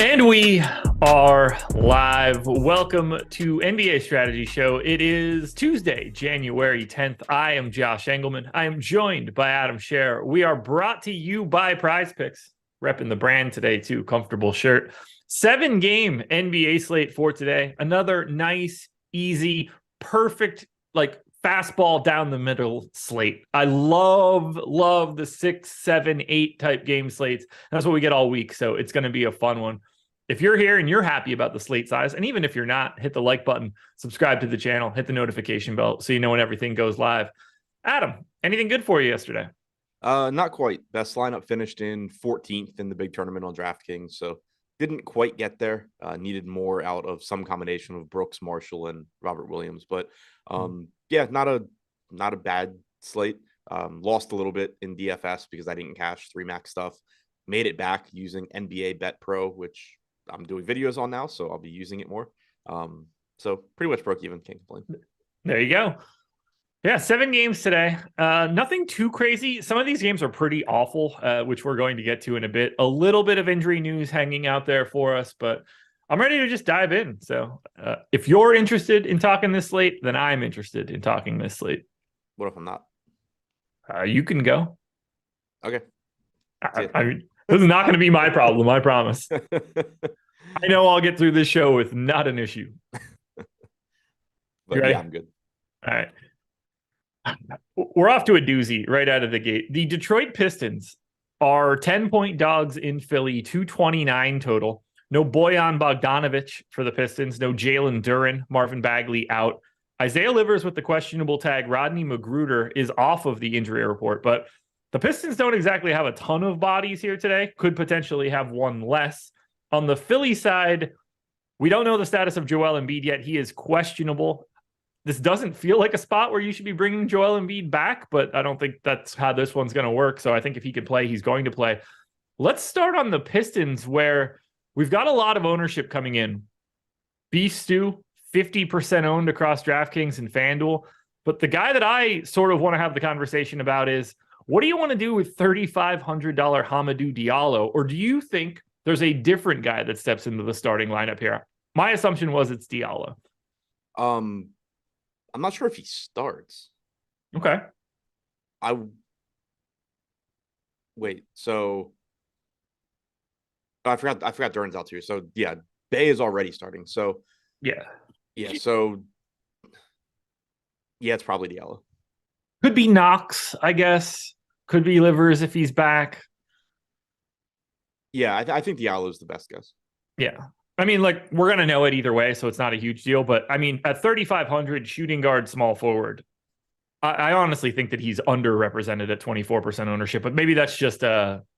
And we are live. Welcome to NBA Strategy Show. It is Tuesday, January 10th. I am Josh Engleman. I am joined by Adam Scherer. We are brought to you by Prize Picks. Repping the brand today, too. Comfortable shirt. 7-game NBA slate for today. Another nice, easy, perfect, fastball down the middle slate. I love the 6, 7, 8 type game slates. That's what we get all week. So it's going to be a fun one. If you're here and you're happy about the slate size, and even if you're not, hit the like button, subscribe to the channel, hit the notification bell so you know when everything goes live. Adam, anything good for you yesterday? Not quite. Best lineup finished in 14th in the big tournament on DraftKings, so didn't quite get there. Needed more out of some combination of Brooks, Marshall, and Robert Williams. But yeah, not a bad slate. Lost a little bit in DFS because I didn't cash 3 max stuff. Made it back using NBA Bet Pro, which I'm doing videos on now, so I'll be using it more. So pretty much broke even. Can't complain. There you go. Yeah, 7 games today. Nothing too crazy. Some of these games are pretty awful, which we're going to get to in a bit. A little bit of injury news hanging out there for us, but I'm ready to just dive in. So if you're interested in talking this slate, then I'm interested in talking this slate. What if I'm not? You can go. Okay. I mean, this is not going to be my problem, I promise. I know I'll get through this show with not an issue. But yeah, I'm good. All right. We're off to a doozy right out of the gate. The Detroit Pistons are 10-point dogs in Philly, 229 total. No Bojan Bogdanovic for the Pistons. No Jalen Duren. Marvin Bagley out. Isaiah Livers with the questionable tag. Rodney Magruder is off of the injury report, but the Pistons don't exactly have a ton of bodies here today. Could potentially have one less. On the Philly side, we don't know the status of Joel Embiid yet. He is questionable. This doesn't feel like a spot where you should be bringing Joel Embiid back, but I don't think that's how this one's going to work. So I think if he can play, he's going to play. Let's start on the Pistons, where we've got a lot of ownership coming in. Beef Stew, 50% owned across DraftKings and FanDuel. But the guy that I sort of want to have the conversation about is, what do you want to do with $3,500 Hamidou Diallo? Or do you think there's a different guy that steps into the starting lineup here? My assumption was it's Diallo. I'm not sure if he starts. Okay. Wait, so I forgot Duren's out too. So yeah, Bay is already starting. So yeah. So yeah, it's probably Diallo. Could be Knox, I guess. Could be Livers if he's back. Yeah, I think Diallo is the best guess. Yeah. I mean, we're going to know it either way, so it's not a huge deal. But, I mean, at 3,500, shooting guard, small forward, I honestly think that he's underrepresented at 24% ownership. But maybe that's just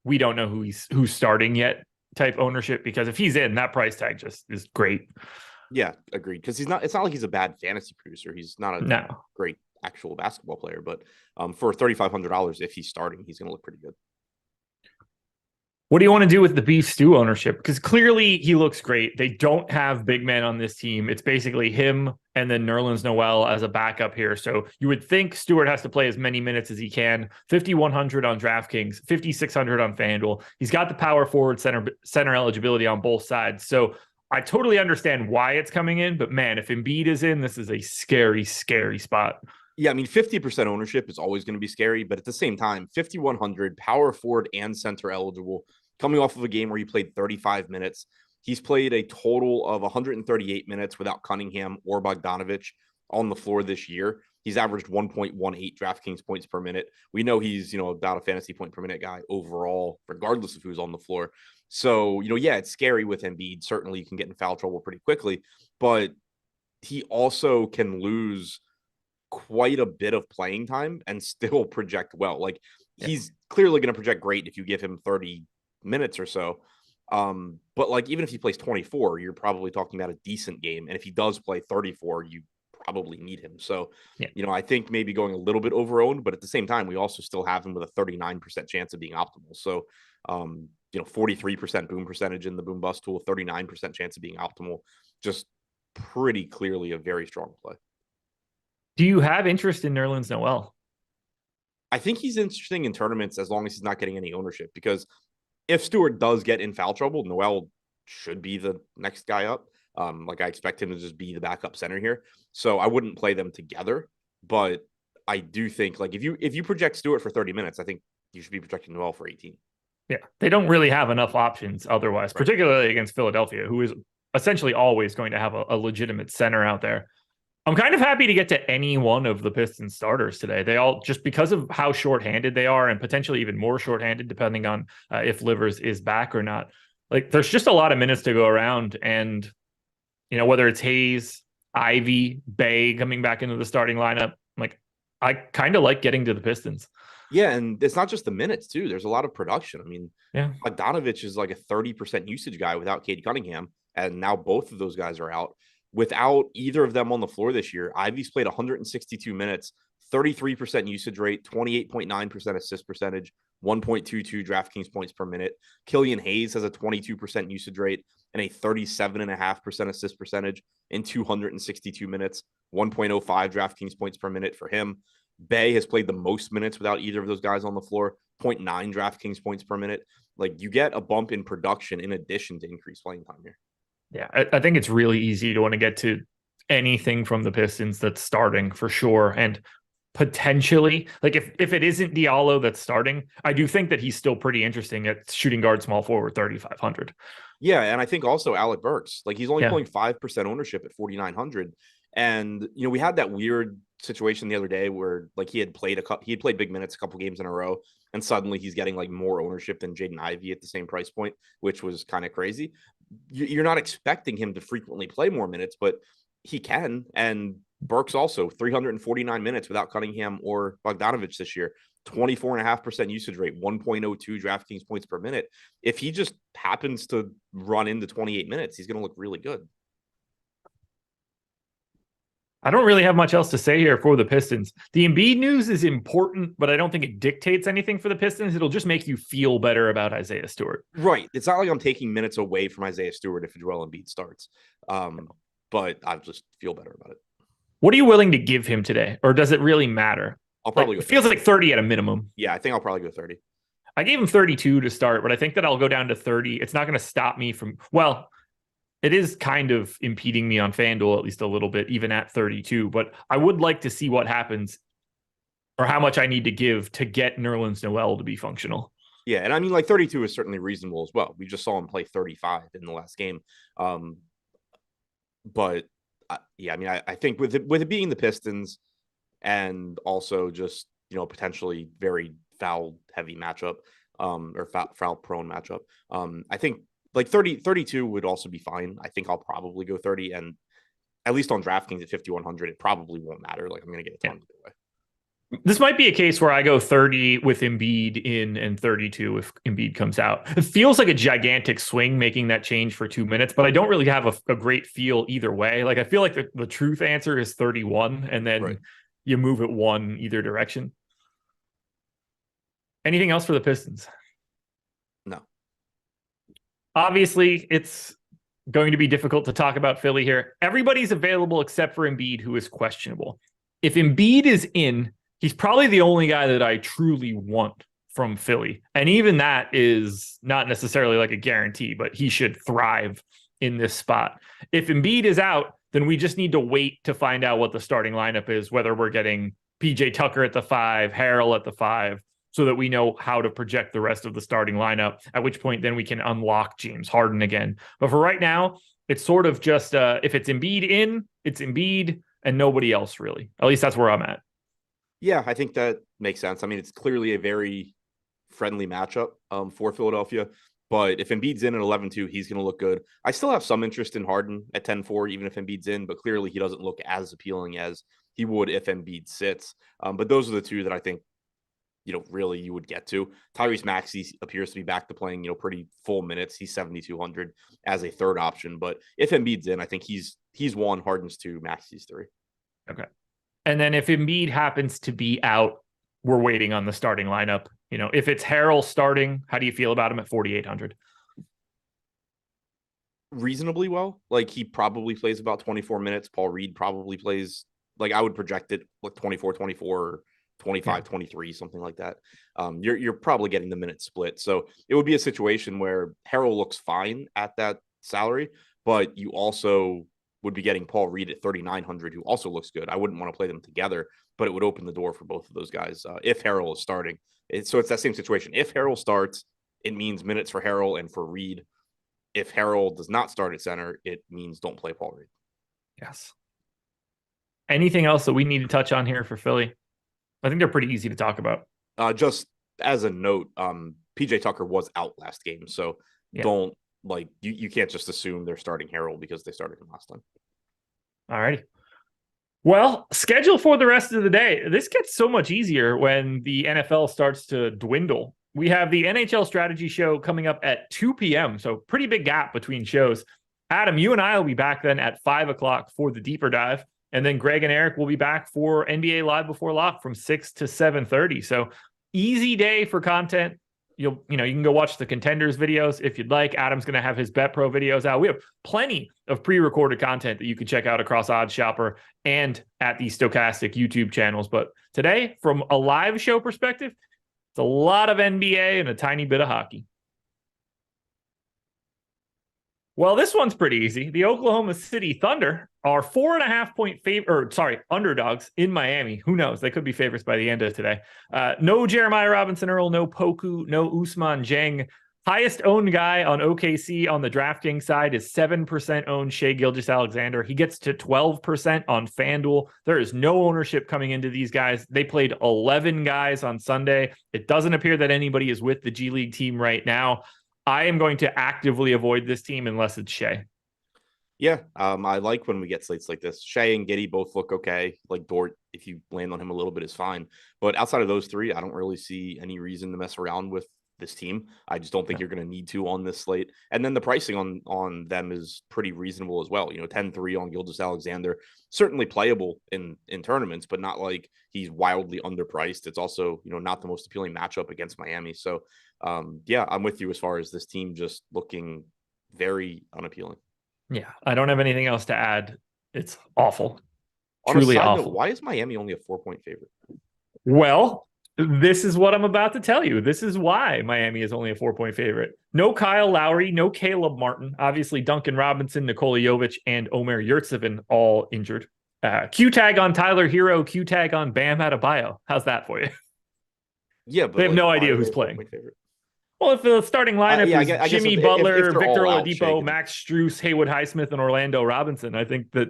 we don't know who's starting yet type ownership, because if he's in, that price tag just is great. Yeah, agreed. Because it's not like he's a bad fantasy producer. He's not a great actual basketball player. But for $3,500, if he's starting, he's going to look pretty good. What do you want to do with the Beef Stew ownership? Because clearly he looks great. They don't have big men on this team. It's basically him and then Nerlens Noel as a backup here. So you would think Stewart has to play as many minutes as he can. 5,100 on DraftKings, 5,600 on FanDuel. He's got the power forward center eligibility on both sides. So I totally understand why it's coming in. But man, if Embiid is in, this is a scary, scary spot. Yeah, I mean, 50% ownership is always going to be scary. But at the same time, 5,100, power forward and center eligible, coming off of a game where he played 35 minutes. He's played a total of 138 minutes without Cunningham or Bogdanovic on the floor this year. He's averaged 1.18 DraftKings points per minute. We know he's, about a fantasy point per minute guy overall, regardless of who's on the floor. So, yeah, it's scary with Embiid. Certainly you can get in foul trouble pretty quickly, but he also can lose quite a bit of playing time and still project well. He's clearly going to project great if you give him 30 minutes or so. But even if he plays 24, you're probably talking about a decent game. And if he does play 34, you probably need him. So, I think maybe going a little bit over-owned, but at the same time, we also still have him with a 39% chance of being optimal. So, 43% boom percentage in the boom bust tool, 39% chance of being optimal. Just pretty clearly a very strong play. Do you have interest in Nerlens Noel? I think he's interesting in tournaments as long as he's not getting any ownership, because if Stewart does get in foul trouble, Noel should be the next guy up. Like I expect him to just be the backup center here. So I wouldn't play them together, but I do think like if you project Stewart for 30 minutes, I think you should be projecting Noel for 18. Yeah, they don't really have enough options otherwise, Right. particularly against Philadelphia, who is essentially always going to have a legitimate center out there. I'm kind of happy to get to any one of the Pistons starters today. They all, just because of how shorthanded they are and potentially even more shorthanded depending on if Livers is back or not. Like there's just a lot of minutes to go around. And, whether it's Hayes, Ivy, Bay coming back into the starting lineup, like I kind of like getting to the Pistons. Yeah, and it's not just the minutes too. There's a lot of production. I mean, Yeah, Bogdanovich is like a 30% usage guy without Cade Cunningham, and now both of those guys are out. Without either of them on the floor this year, Ivy's played 162 minutes, 33% usage rate, 28.9% assist percentage, 1.22 DraftKings points per minute. Killian Hayes has a 22% usage rate and a 37.5% assist percentage in 262 minutes, 1.05 DraftKings points per minute for him. Bay has played the most minutes without either of those guys on the floor, 0.9 DraftKings points per minute. Like you get a bump in production in addition to increased playing time here. Yeah, I think it's really easy to want to get to anything from the Pistons that's starting for sure. And potentially, like if it isn't Diallo that's starting, I do think that he's still pretty interesting at shooting guard, small forward, 3,500. Yeah, and I think also Alec Burks, like he's only Yeah. pulling 5% ownership at 4,900. And we had that weird situation the other day where like he had played big minutes a couple games in a row, and suddenly he's getting like more ownership than Jaden Ivey at the same price point, which was kind of crazy. You're not expecting him to frequently play more minutes, but he can. And Burks also 349 minutes without Cunningham or Bogdanovich this year, 24.5% usage rate, 1.02 DraftKings points per minute. If he just happens to run into 28 minutes, he's going to look really good. I don't really have much else to say here for the Pistons. The Embiid news is important, but I don't think it dictates anything for the Pistons. It'll just make you feel better about Isaiah Stewart. Right. It's not like I'm taking minutes away from Isaiah Stewart if Joel Embiid starts. But I just feel better about it. What are you willing to give him today? Or does it really matter? I'll probably it feels like 30 at a minimum. Yeah, I think I'll probably go 30. I gave him 32 to start, but I think that I'll go down to 30. It's not going to stop me from, well, it is kind of impeding me on FanDuel at least a little bit, even at 32. But I would like to see what happens or how much I need to give to get Nerlens Noel to be functional. Yeah, and I mean, like 32 is certainly reasonable as well. We just saw him play 35 in the last game. But yeah, I mean, I think with it being the Pistons and also just, potentially very foul heavy matchup or foul prone matchup, I think like 32 would also be fine. I think I'll probably go 30, and at least on DraftKings at 5,100, it probably won't matter. Like I'm going to get a ton either way. This might be a case where I go 30 with Embiid in and 32 if Embiid comes out. It feels like a gigantic swing making that change for 2 minutes, but I don't really have a great feel either way. Like I feel like the truth answer is 31, and then you move it one either direction. Anything else for the Pistons? No. Obviously, it's going to be difficult to talk about Philly here. Everybody's available except for Embiid, who is questionable. If Embiid is in, he's probably the only guy that I truly want from Philly. And even that is not necessarily like a guarantee, but he should thrive in this spot. If Embiid is out, then we just need to wait to find out what the starting lineup is, whether we're getting PJ Tucker at the 5, Harrell at the 5, so that we know how to project the rest of the starting lineup, at which point then we can unlock James Harden again. But for right now, it's sort of just if it's Embiid in, it's Embiid and nobody else really. At least that's where I'm at. Yeah, I think that makes sense. I mean, it's clearly a very friendly matchup for Philadelphia. But if Embiid's in at 11-2, he's going to look good. I still have some interest in Harden at 10-4, even if Embiid's in, but clearly he doesn't look as appealing as he would if Embiid sits. But those are the two that I think, really you would get to. Tyrese Maxey appears to be back to playing, pretty full minutes. He's 7,200 as a third option. But if Embiid's in, I think he's 1, Harden's 2, Maxey's 3. Okay. And then if Embiid happens to be out, we're waiting on the starting lineup. If it's Harrell starting, how do you feel about him at 4,800? Reasonably well. Like he probably plays about 24 minutes. Paul Reed probably plays, like I would project it like 24, 25, 23, something like that. You're probably getting the minute split. So it would be a situation where Harrell looks fine at that salary, but you also would be getting Paul Reed at 3,900, who also looks good. I wouldn't want to play them together, but it would open the door for both of those guys if Harrell is starting. So it's that same situation. If Harrell starts, it means minutes for Harrell and for Reed. If Harrell does not start at center, it means don't play Paul Reed. Yes. Anything else that we need to touch on here for Philly? I think they're pretty easy to talk about. Just as a note, PJ Tucker was out last game, so don't you can't just assume they're starting Harrell because they started him last time. All righty. Well, schedule for the rest of the day. This gets so much easier when the NFL starts to dwindle. We have the NHL strategy show coming up at 2 p.m. So pretty big gap between shows. Adam, you and I will be back then at 5 o'clock for the deeper dive. And then Greg and Eric will be back for NBA Live Before Lock from 6 to 7:30. So easy day for content. You can go watch the Contenders videos if you'd like. Adam's going to have his Bet Pro videos out. We have plenty of pre-recorded content that you can check out across Odds Shopper and at the Stokastic YouTube channels. But today, from a live show perspective, it's a lot of NBA and a tiny bit of hockey. Well, this one's pretty easy. The Oklahoma City Thunder are 4.5-point underdogs in Miami. Who knows? They could be favorites by the end of today. No Jeremiah Robinson Earl, no Poku, no Ousmane Dieng. Highest owned guy on OKC on the DraftKings side is 7% owned Shai Gilgeous-Alexander. He gets to 12% on FanDuel. There is no ownership coming into these guys. They played 11 guys on Sunday. It doesn't appear that anybody is with the G League team right now. I am going to actively avoid this team unless it's Shai. Yeah, I like when we get slates like this. Shai and Giddey both look okay. Like Dort, if you land on him a little bit, is fine. But outside of those three, I don't really see any reason to mess around with this team. I just don't think you're going to need to on this slate. And then the pricing on them is pretty reasonable as well. 10-3 on Gilgeous-Alexander, certainly playable in tournaments, but not like he's wildly underpriced. It's also, not the most appealing matchup against Miami. So yeah, I'm with you as far as this team just looking very unappealing. Yeah, I don't have anything else to add. It's awful. On Truly a side awful. Note, why is Miami only a 4-point favorite? Well, this is what I'm about to tell you. This is why Miami is only a 4-point favorite. No Kyle Lowry, no Caleb Martin. Obviously, Duncan Robinson, Nikola Jovic, and Omer Yurtseven all injured. Q tag on Tyler Hero, Q tag on Bam Adebayo. How's that for you? Yeah, but they have no idea who's playing. Well, if the starting lineup is Jimmy Butler, if Victor Oladipo, Max Strus, Haywood Highsmith, and Orlando Robinson, I think that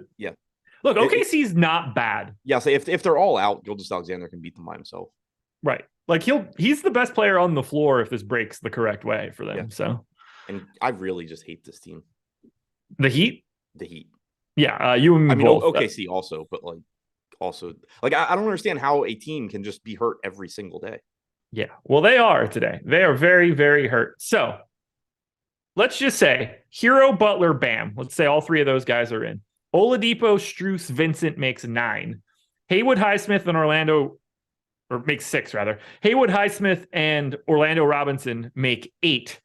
Look, OKC's not bad. Yeah, so if they're all out, Gilgeous-Alexander can beat them by himself. Right. Like he's the best player on the floor if this breaks the correct way for them. Yeah. So, and I really just hate this team. The Heat? The Heat. Yeah, you and me both. OKC also, but I don't understand how a team can just be hurt every single day. Yeah, well, they are today. They are very, very hurt. So let's just say Hero, Butler, Bam. Let's say all three of those guys are in. Oladipo, Strus, Vincent makes 9. Haywood Highsmith and Orlando, or makes 6 rather. Haywood Highsmith and Orlando Robinson make 8.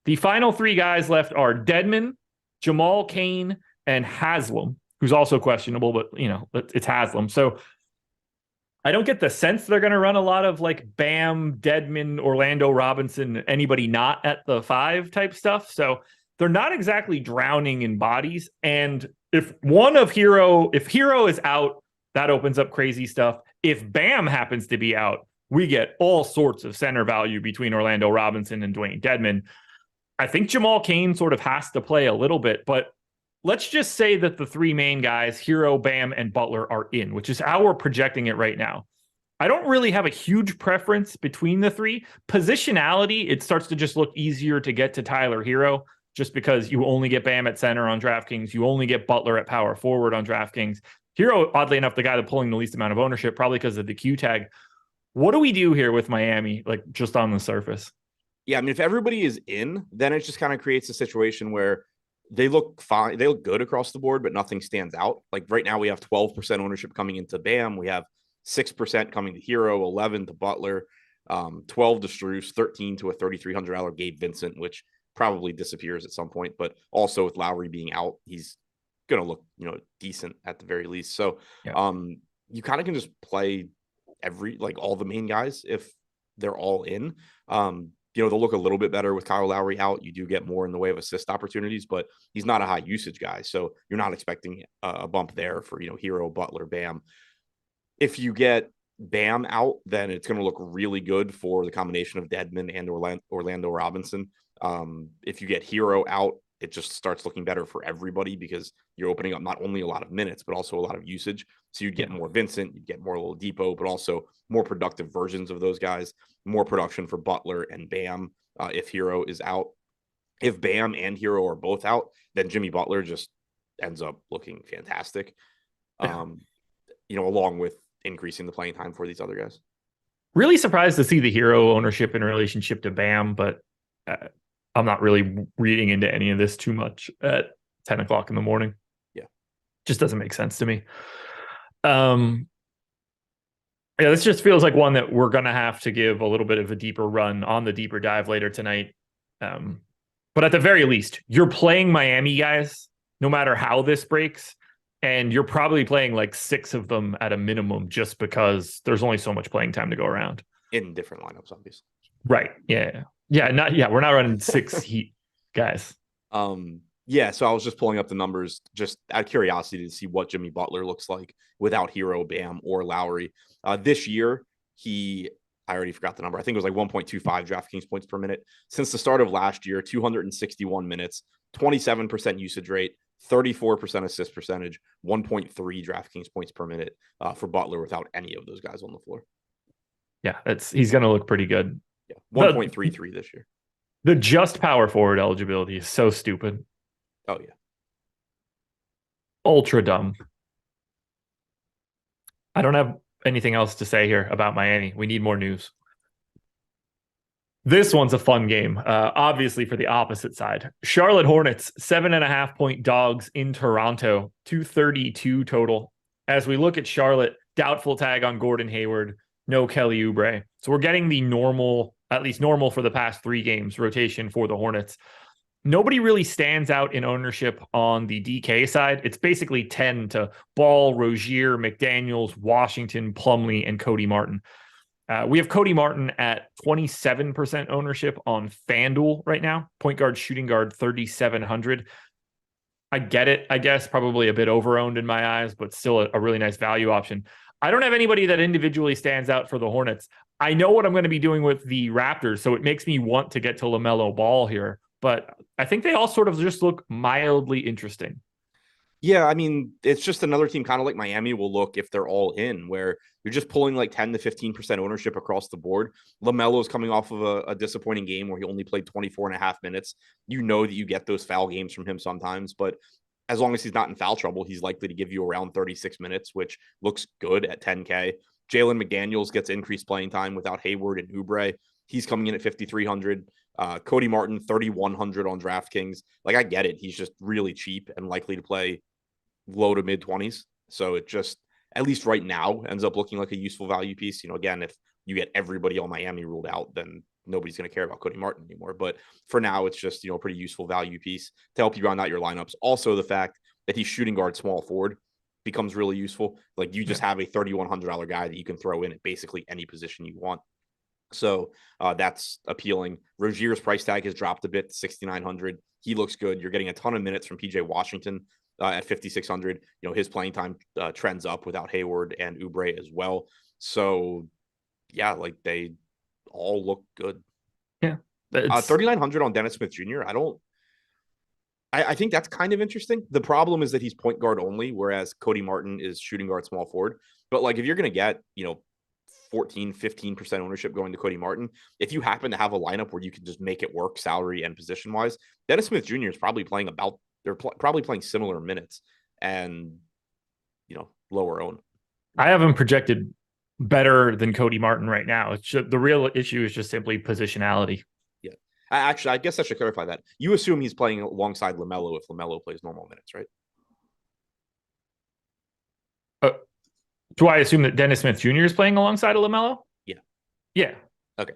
The final 3 guys left are Dedmon, Jamal Cain, and Haslam, who's also questionable, but it's Haslam. So I don't get the sense they're going to run a lot of like Bam, Dedmon, Orlando Robinson, anybody not at the 5 type stuff. So they're not exactly drowning in bodies. And if Hero is out, that opens up crazy stuff. If Bam happens to be out, we get all sorts of center value between Orlando Robinson and Dwayne Dedmon. I think Jamal Cain sort of has to play a little bit, but let's just say that the 3 main guys, Hero, Bam, and Butler, are in, which is how we're projecting it right now. I don't really have a huge preference between the 3. Positionality, it starts to just look easier to get to Tyler Hero, just because you only get Bam at center on DraftKings. You only get Butler at power forward on DraftKings. Hero, oddly enough, the guy that's pulling the least amount of ownership, probably because of the Q tag. What do we do here with Miami, like just on the surface? Yeah, I mean, if everybody is in, then it just kind of creates a situation where they look fine. They look good across the board, but nothing stands out. Like right now, we have 12% ownership coming into Bam. We have 6% coming to Hero, 11 to Butler, 12 to Strus, 13 to a $3,300 Gabe Vincent, which probably disappears at some point. But also with Lowry being out, he's going to look, decent at the very least. So you kind of can just play all the main guys if they're all in. they'll look a little bit better with Kyle Lowry out. You do get more in the way of assist opportunities, but he's not a high usage guy. So you're not expecting a bump there for, Hero, Butler, Bam. If you get Bam out, then it's going to look really good for the combination of Dedmon and Orlando Robinson. If you get Hero out, it just starts looking better for everybody because you're opening up not only a lot of minutes, but also a lot of usage. So you'd get more Vincent, you'd get more Oladipo, but also more productive versions of those guys, more production for Butler and Bam if Hero is out. If Bam and Hero are both out, then Jimmy Butler just ends up looking fantastic, along with increasing the playing time for these other guys. Really surprised to see the Hero ownership in relationship to Bam, but I'm not really reading into any of this too much at 10 o'clock in the morning. Yeah. Just doesn't make sense to me. This just feels like one that we're going to have to give a little bit of a deeper run on the deeper dive later tonight. But at the very least, you're playing Miami guys, no matter how this breaks. And you're probably playing like 6 of them at a minimum just because there's only so much playing time to go around. In different lineups, obviously. Right. Yeah. We're not running 6 Heat guys. So I was just pulling up the numbers just out of curiosity to see what Jimmy Butler looks like without Hero, Bam, or Lowry. This year, I already forgot the number. I think it was like 1.25 DraftKings points per minute. Since the start of last year, 261 minutes, 27% usage rate, 34% assist percentage, 1.3 DraftKings points per minute for Butler without any of those guys on the floor. Yeah, he's going to look pretty good. Yeah, 1.33 this year. The just power forward eligibility is so stupid. Oh, yeah. Ultra dumb. I don't have anything else to say here about Miami. We need more news. This one's a fun game, obviously for the opposite side. Charlotte Hornets, 7.5-point dogs in Toronto, 232 total. As we look at Charlotte, doubtful tag on Gordon Hayward, no Kelly Oubre. So we're getting the normal, at least normal for the past 3 games, rotation for the Hornets. Nobody really stands out in ownership on the DK side. It's basically 10 to Ball, Rozier, McDaniels, Washington, Plumlee, and Cody Martin. We have Cody Martin at 27% ownership on FanDuel right now. Point guard, shooting guard, 3,700. I get it, I guess, probably a bit over-owned in my eyes, but still a really nice value option. I don't have anybody that individually stands out for the Hornets. I know what I'm going to be doing with the Raptors, so it makes me want to get to LaMelo Ball here, but I think they all sort of just look mildly interesting. Yeah, I mean, it's just another team kind of like Miami will look if they're all in, where you're just pulling like 10 to 15% ownership across the board. LaMelo's coming off of a disappointing game where he only played 24 and a half minutes. You know that you get those foul games from him sometimes, but as long as he's not in foul trouble, he's likely to give you around 36 minutes, which looks good at 10K. Jalen McDaniels gets increased playing time without Hayward and Oubre. He's coming in at 5,300. Cody Martin, 3,100 on DraftKings. Like, I get it. He's just really cheap and likely to play low to mid 20s. So it just, at least right now, ends up looking like a useful value piece. Again, if you get everybody on Miami ruled out, then nobody's going to care about Cody Martin anymore. But for now, it's just, a pretty useful value piece to help you round out your lineups. Also, the fact that he's shooting guard small forward becomes really useful. Like, you just have a $3,100 guy that you can throw in at basically any position you want. So that's appealing. Rozier's price tag has dropped a bit to 6,900. He looks good. You're getting a ton of minutes from PJ Washington at 5,600. His playing time trends up without Hayward and Oubre as well. So yeah, like, they all look good. Yeah. 3,900 on Dennis Smith Jr. I think that's kind of interesting. The problem is that he's point guard only, whereas Cody Martin is shooting guard small forward. But like, if you're going to get, 14, 15% ownership going to Cody Martin, if you happen to have a lineup where you can just make it work salary and position wise, Dennis Smith Jr. is probably playing probably playing similar minutes and, lower own. I have him projected better than Cody Martin right now. It's just, the real issue is just simply positionality. Yeah. Actually, I guess I should clarify that. You assume he's playing alongside LaMelo if LaMelo plays normal minutes, right? Do I assume that Dennis Smith Jr. is playing alongside of LaMelo? Yeah. Yeah. Okay.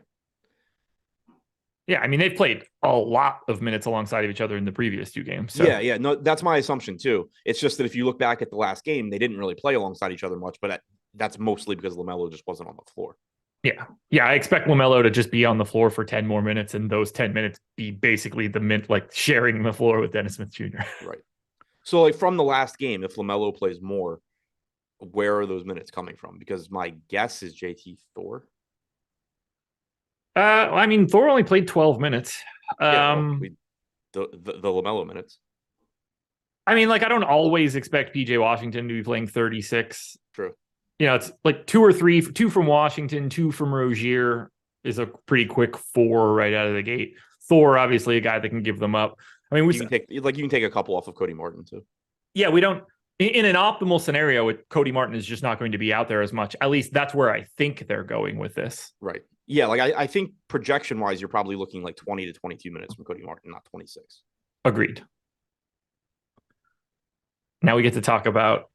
Yeah, I mean, they've played a lot of minutes alongside of each other in the previous 2 games. So. Yeah. No, that's my assumption too. It's just that if you look back at the last game, they didn't really play alongside each other much, but that's mostly because LaMelo just wasn't on the floor. Yeah. Yeah. I expect LaMelo to just be on the floor for 10 more minutes, and those 10 minutes be basically like sharing the floor with Dennis Smith Jr. Right. So like from the last game, if LaMelo plays more, where are those minutes coming from? Because my guess is JT Thor. I mean, Thor only played 12 minutes. Yeah, well, the LaMelo minutes. I mean, like, I don't always expect PJ Washington to be playing 36. True. It's like two from Washington, two from Rozier is a pretty quick 4 right out of the gate. Thor, obviously, a guy that can give them up. I mean, you can take a couple off of Cody Martin too. Yeah, we don't. In an optimal scenario, Cody Martin is just not going to be out there as much. At least that's where I think they're going with this. Right. Yeah, like I think projection wise, you're probably looking like 20 to 22 minutes from Cody Martin, not 26. Agreed. Now we get to talk about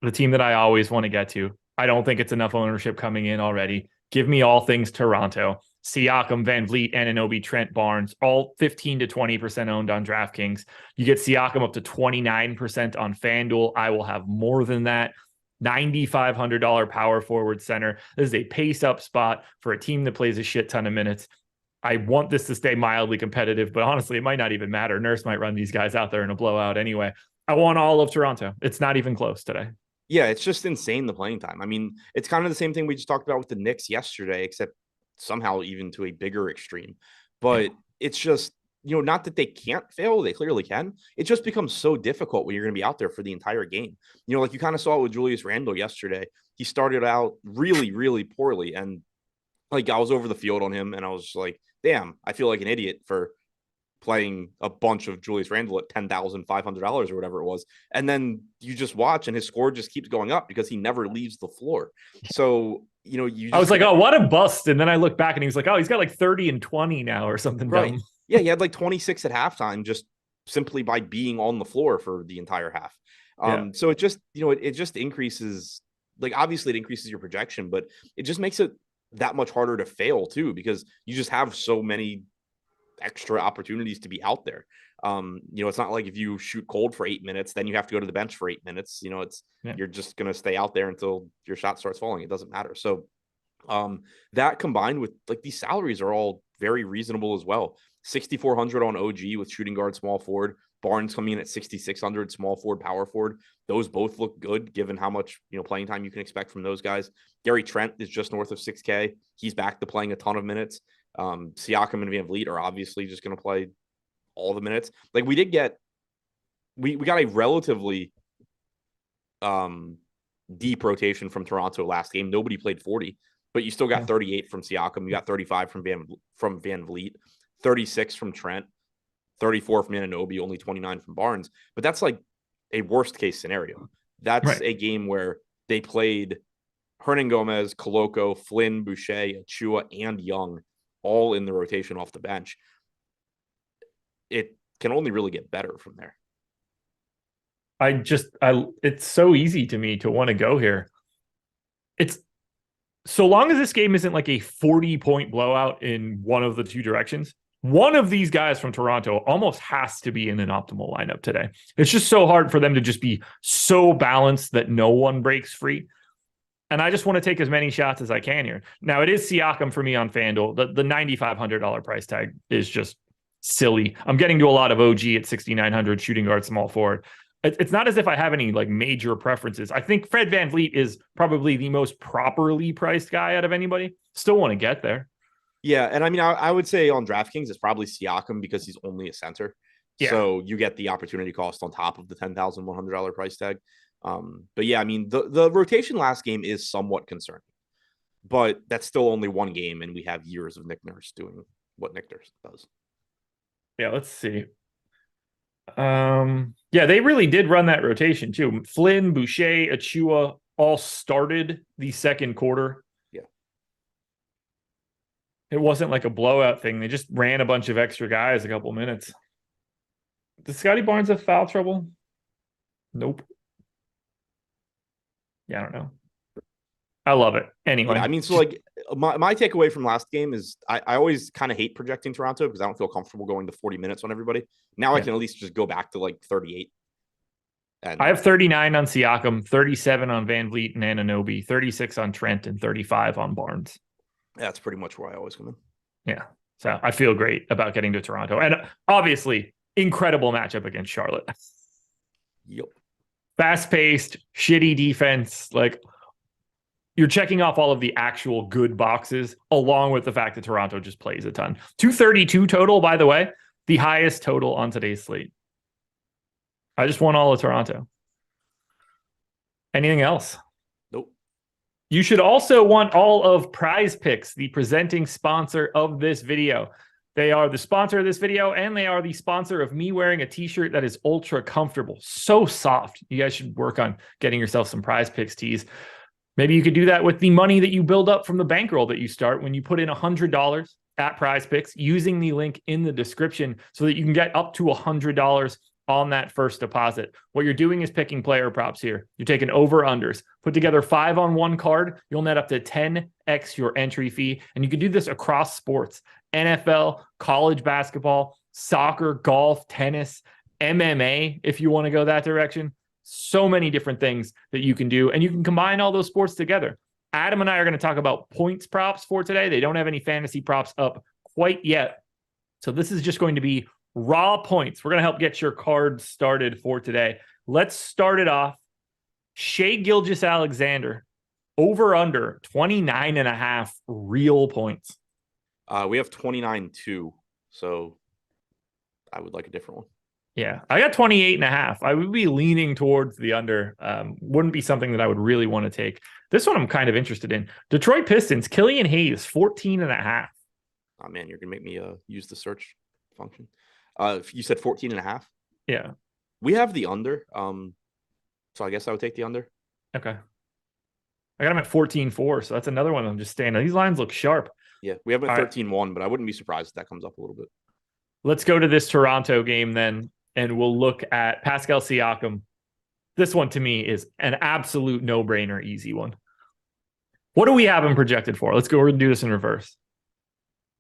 the team that I always want to get to. I don't think it's enough ownership coming in already. Give me all things Toronto. Siakam, Van Vliet, Anunoby, Trent, Barnes, all 15 to 20% owned on DraftKings. You get Siakam up to 29% on FanDuel. I will have more than that. $9,500 power forward center. This is a pace up spot for a team that plays a shit ton of minutes. I want this to stay mildly competitive, but honestly, it might not even matter. Nurse might run these guys out there in a blowout anyway. I want all of Toronto. It's not even close today. Yeah, it's just insane, the playing time. I mean, it's kind of the same thing we just talked about with the Knicks yesterday, except somehow even to a bigger extreme. But it's just, not that they can't fail. They clearly can. It just becomes so difficult when you're going to be out there for the entire game. Like you kind of saw it with Julius Randle yesterday. He started out really, really poorly. And like I was over the field on him and I was just like, damn, I feel like an idiot for playing a bunch of Julius Randle at $10,500 or whatever it was. And then you just watch and his score just keeps going up because he never leaves the floor. So, I was like, oh, what a bust. And then I look back and he was like, oh, he's got like 30 and 20 now or something. Right. Dumb. Yeah. He had like 26 at halftime just simply by being on the floor for the entire half. So it just, it just increases, like, obviously it increases your projection, but it just makes it that much harder to fail too, because you just have so many extra opportunities to be out there. It's not like if you shoot cold for 8 minutes, then you have to go to the bench for 8 minutes. You're just going to stay out there until your shot starts falling. It doesn't matter. So that combined with like these salaries are all very reasonable as well. 6,400 on OG with shooting guard, small forward. Barnes coming in at 6,600, small forward, power forward. Those both look good given how much playing time you can expect from those guys. Gary Trent is just north of 6K. He's back to playing a ton of minutes. Siakam and Van Vliet are obviously just going to play all the minutes. Like we got a relatively deep rotation from Toronto last game. Nobody played 40, but you still got 38 from Siakam. You got 35 from Van Vliet, 36 from Trent, 34 from Anunoby, only 29 from Barnes. But that's like a worst case scenario. That's a game where they played Hernan Gomez, Koloko, Flynn, Boucher, Achua, and Young all in the rotation off the bench. It can only really get better from there. It's so easy to me to want to go here. It's so long as this game isn't like a 40-point blowout in one of the two directions, one of these guys from Toronto almost has to be in an optimal lineup today. It's just so hard for them to just be so balanced that no one breaks free. And I just want to take as many shots as I can here. Now, it is Siakam for me on FanDuel. The $9,500 price tag is just silly. I'm getting to a lot of OG at 6,900, shooting guard, small forward. It's not as if I have any like major preferences. I think Fred VanVleet is probably the most properly priced guy out of anybody. Still want to get there. Yeah, and I mean, I would say on DraftKings, it's probably Siakam because he's only a center. Yeah. So you get the opportunity cost on top of the $10,100 price tag. But yeah, I mean, the rotation last game is somewhat concerning, but that's still only one game, and we have years of Nick Nurse doing what Nick Nurse does. Yeah, let's see. Yeah, they really did run that rotation too. Flynn, Boucher, Achua all started the second quarter. Yeah. It wasn't like a blowout thing. They just ran a bunch of extra guys a couple minutes. Does Scotty Barnes have foul trouble? Nope. Yeah, I don't know. I love it. Anyway. Yeah, I mean, so like my takeaway from last game is I always kind of hate projecting Toronto because I don't feel comfortable going to 40 minutes on everybody. Now I can at least just go back to like 38. And I have 39 on Siakam, 37 on Van Vliet and Anunoby, 36 on Trent, and 35 on Barnes. That's pretty much where I always come in. Yeah. So I feel great about getting to Toronto. And obviously, incredible matchup against Charlotte. Yep. Fast-paced, shitty defense. Like, you're checking off all of the actual good boxes, along with the fact that Toronto just plays a ton. 232 total, by the way, the highest total on today's slate. I just won all of Toronto. Anything else? Nope. You should also want all of Prize Picks, the presenting sponsor of this video. They are the sponsor of this video, and they are the sponsor of me wearing a t-shirt that is ultra comfortable. So soft. You guys should work on getting yourself some Prize Picks tees. Maybe you could do that with the money that you build up from the bankroll that you start when you put in $100 at Prize Picks using the link in the description so that you can get up to $100 on that first deposit. What you're doing is picking player props here. You're taking over-unders. Put together 5 on one card. You'll net up to 10x your entry fee. And you can do this across sports. NFL, college basketball, soccer, golf, tennis, MMA, if you want to go that direction. So many different things that you can do. And you can combine all those sports together. Adam and I are going to talk about points props for today. They don't have any fantasy props up quite yet. So this is just going to be raw points. We're going to help get your cards started for today. Let's start it off. Shai Gilgeous-Alexander, over under 29.5 real points. We have 29-2, so I would like a different one. Yeah, I got 28.5. I would be leaning towards the under. Wouldn't be something that I would really want to take. This one I'm kind of interested in. Detroit Pistons, Killian Hayes, 14.5. Oh, man, you're going to make me use the search function. You said 14.5? Yeah. We have the under. So I guess I would take the under. Okay. I got him at 14.4, so that's another one I'm just staying. These lines look sharp. Yeah, we have a 13-1, but I wouldn't be surprised if that comes up a little bit. Let's go to this Toronto game then, and we'll look at Pascal Siakam. This one to me is an absolute no-brainer, easy one. What do we have him projected for? Let's go. We're going to do this in reverse.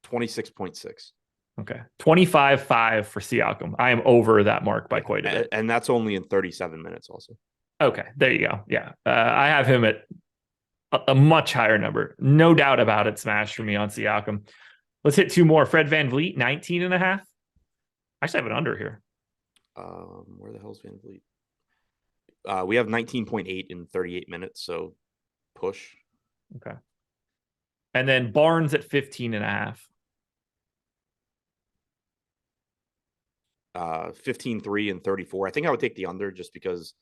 26.6. Okay. 25.5 for Siakam. I am over that mark by quite a bit. And that's only in 37 minutes also. Okay. There you go. Yeah. I have him at a much higher number. No doubt about it. Smash for me on Siakam. Let's hit 2 more. Fred VanVleet, 19.5. I actually have an under here. Where the hell's VanVleet? We have 19.8 in 38 minutes, so push. Okay. And then Barnes at 15.5. 15-3 and 34. I think I would take the under just because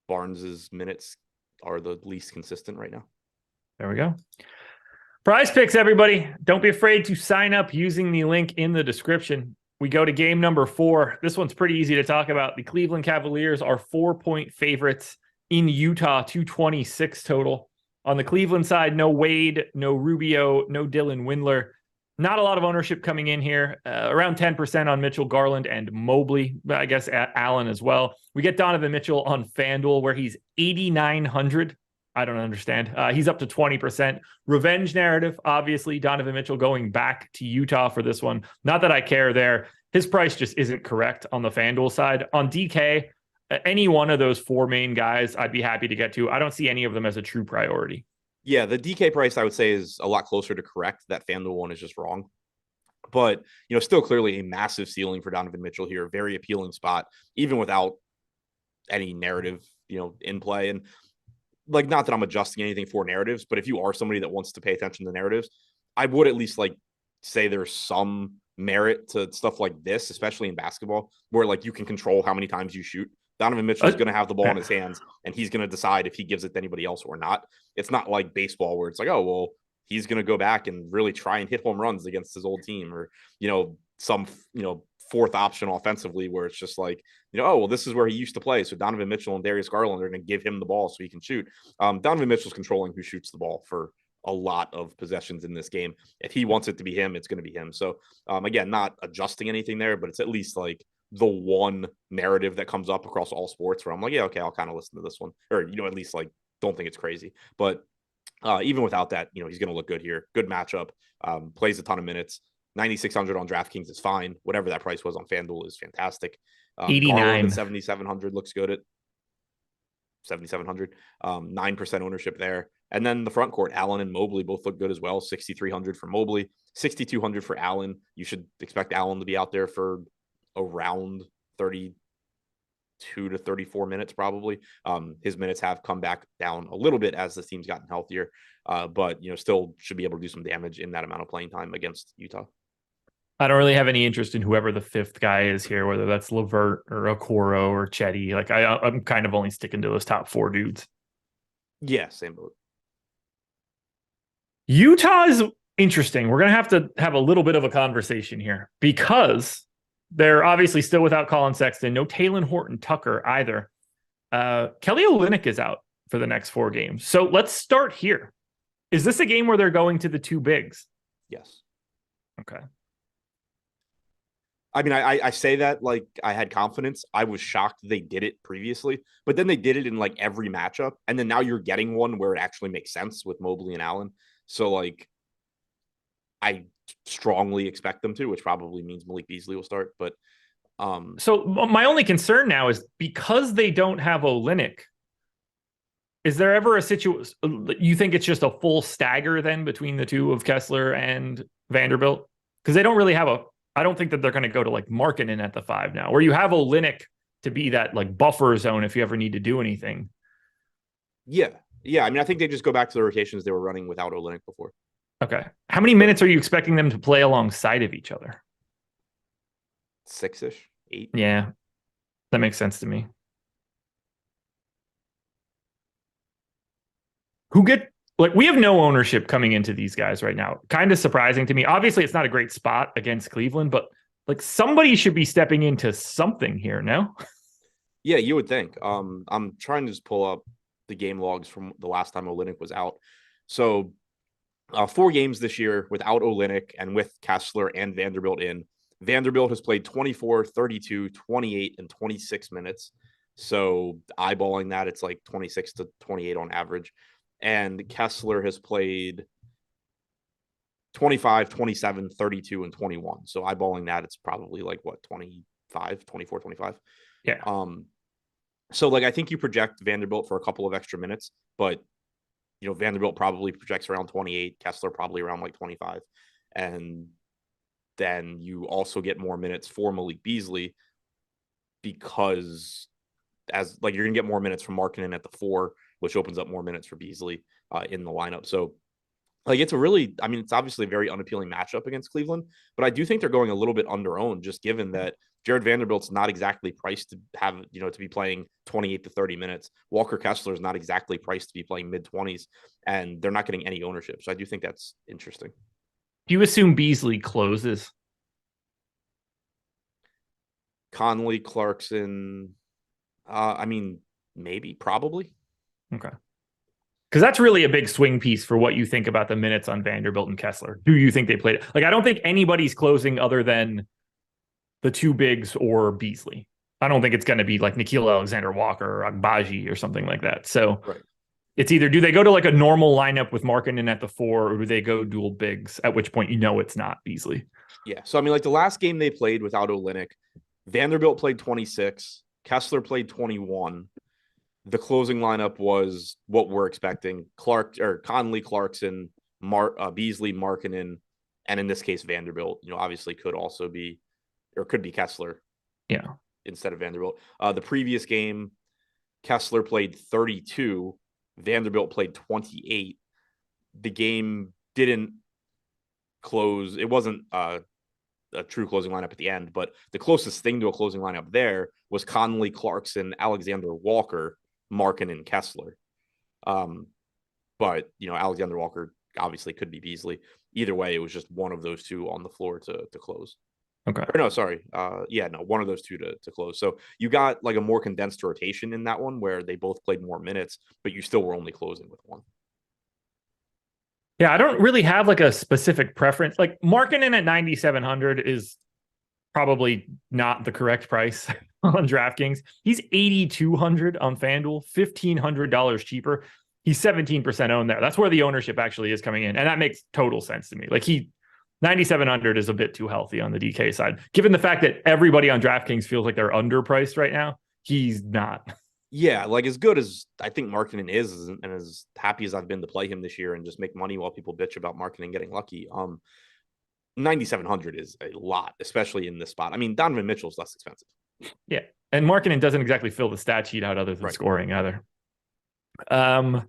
Barnes's minutes are the least consistent right now. There we go. Prize Picks, everybody. Don't be afraid to sign up using the link in the description. We go to game number 4. This one's pretty easy to talk about. The Cleveland Cavaliers are 4-point favorites in Utah, 226 total. On the Cleveland side, no Wade, no Rubio, no Dylan Windler. Not a lot of ownership coming in here. Around 10% on Mitchell, Garland, and Mobley. I guess Allen as well. We get Donovan Mitchell on FanDuel where he's 8,900. I don't understand. He's up to 20%. Revenge narrative, obviously. Donovan Mitchell going back to Utah for this one. Not that I care there. His price just isn't correct on the FanDuel side. On DK, any one of those 4 main guys, I'd be happy to get to. I don't see any of them as a true priority. Yeah, the DK price I would say is a lot closer to correct. That FanDuel one is just wrong. But, still clearly a massive ceiling for Donovan Mitchell here. Very appealing spot, even without any narrative, in play. And not that I'm adjusting anything for narratives, but if you are somebody that wants to pay attention to narratives, I would at least say there's some merit to stuff like this, especially in basketball, where you can control how many times you shoot. Donovan Mitchell is going to have the ball in his hands, and he's going to decide if he gives it to anybody else or not. It's not like baseball where it's oh, well, he's going to go back and really try and hit home runs against his old team, or, some, fourth option offensively where it's just oh, well, this is where he used to play. So Donovan Mitchell and Darius Garland are going to give him the ball so he can shoot. Donovan Mitchell's controlling who shoots the ball for a lot of possessions in this game. If he wants it to be him, it's going to be him. So again, not adjusting anything there, but it's at least the one narrative that comes up across all sports where I'm yeah, okay, I'll kind of listen to this one, or, at least don't think it's crazy. But even without that, he's going to look good here. Good matchup, plays a ton of minutes. 9,600 on DraftKings is fine. Whatever that price was on FanDuel is fantastic. 89. 7,700 looks good at 7,700. 9% ownership there. And then the front court, Allen and Mobley both look good as well. 6,300 for Mobley, 6,200 for Allen. You should expect Allen to be out there for around 32 to 34 minutes, probably. His minutes have come back down a little bit as the team's gotten healthier, but still should be able to do some damage in that amount of playing time against Utah. I don't really have any interest in whoever the fifth guy is here, whether that's LeVert or Okoro or Chetty. Like I'm kind of only sticking to those top 4 dudes. Yeah, same boat. Utah is interesting. We're going to have a little bit of a conversation here because they're obviously still without Colin Sexton, no Talen Horton-Tucker either. Kelly Olynyk is out for the next 4 games. So let's start here. Is this a game where they're going to the 2 bigs? Yes. Okay. I mean, I say that like I had confidence. I was shocked they did it previously, but then they did it in like every matchup. And then now you're getting one where it actually makes sense with Mobley and Allen. So like I strongly expect them to, which probably means Malik Beasley will start. But so my only concern now is because they don't have Olynyk, is there ever a situation you think it's just a full stagger then between the two of Kessler and Vanderbilt? Because they don't really have I don't think that they're going to go to like Markkanen at the 5 now, where you have Olynyk to be that like buffer zone if you ever need to do anything. Yeah. I mean, I think they just go back to the rotations they were running without Olynyk before. Okay. How many minutes are you expecting them to play alongside of each other? 6-ish, 8. Yeah, that makes sense to me. We have no ownership coming into these guys right now. Kind of surprising to me. Obviously, it's not a great spot against Cleveland, but like somebody should be stepping into something here, no? Yeah, you would think. I'm trying to just pull up the game logs from the last time Olynyk was out. So 4 games this year without Olynyk and with Kessler and Vanderbilt in. Vanderbilt has played 24, 32, 28, and 26 minutes. So eyeballing that, it's like 26 to 28 on average. And Kessler has played 25, 27, 32, and 21. So eyeballing that, it's probably like what, 25, 24, 25. Yeah. So like I think you project Vanderbilt for a couple of extra minutes, but Vanderbilt probably projects around 28, Kessler probably around like 25. And then you also get more minutes for Malik Beasley because as like you're gonna get more minutes from Markkanen at the 4, which opens up more minutes for Beasley in the lineup. So like it's it's obviously a very unappealing matchup against Cleveland, but I do think they're going a little under owned just given that Jared Vanderbilt's not exactly priced to have, to be playing 28 to 30 minutes. Walker Kessler is not exactly priced to be playing mid-20s, and they're not getting any ownership. So I do think that's interesting. Do you assume Beasley closes? Conley, Clarkson, maybe, probably. Okay. Because that's really a big swing piece for what you think about the minutes on Vanderbilt and Kessler. Do you think they played it? Like, I don't think anybody's closing other than the 2 bigs or Beasley. I don't think it's going to be like Nickeil Alexander-Walker or Agbaji or something like that. So right. It's either do they go to like a normal lineup with Markkanen at the 4 or do they go dual bigs, at which point it's not Beasley. Yeah. So, like the last game they played without Olynyk, Vanderbilt played 26, Kessler played 21. The closing lineup was what we're expecting. Conley, Clarkson, Beasley, Markkanen, and in this case, Vanderbilt, obviously could be Kessler. Yeah. Instead of Vanderbilt. The previous game, Kessler played 32, Vanderbilt played 28. The game didn't close. It wasn't a true closing lineup at the end, but the closest thing to a closing lineup there was Conley, Clarkson, Alexander Walker, Markkanen, Kessler. But Alexander Walker obviously could be Beasley. Either way, it was just one of those 2 on the floor to close. Okay. Or no, sorry. One of those 2 to close. So you got like a more condensed rotation in that one where they both played more minutes, but you still were only closing with 1. Yeah, I don't really have like a specific preference. Like Markkanen at 9,700 is probably not the correct price on DraftKings. He's 8,200 on FanDuel, $1,500 cheaper. He's 17% owned there. That's where the ownership actually is coming in. And that makes total sense to me. Like 9,700 is a bit too healthy on the DK side. Given the fact that everybody on DraftKings feels like they're underpriced right now, he's not. Yeah, like as good as I think Markkanen is, and as happy as I've been to play him this year and just make money while people bitch about Markkanen getting lucky. 9,700 is a lot, especially in this spot. I mean, Donovan Mitchell's less expensive. Yeah. And Markkanen doesn't exactly fill the stat sheet out other than scoring either. Yeah,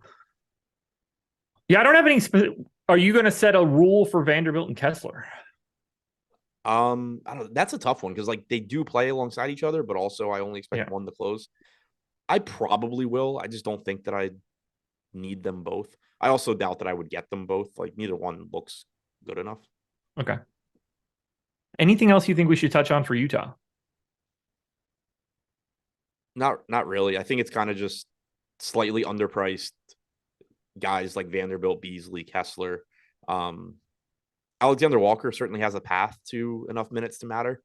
I don't have any. Are you going to set a rule for Vanderbilt and Kessler? I don't. That's a tough one because like they do play alongside each other, but also I only expect one to close. I probably will. I just don't think that I need them both. I also doubt that I would get them both. Like neither one looks good enough. Okay. Anything else you think we should touch on for Utah? Not really. I think it's kind of just slightly underpriced guys like Vanderbilt, Beasley, Kessler. Alexander Walker certainly has a path to enough minutes to matter.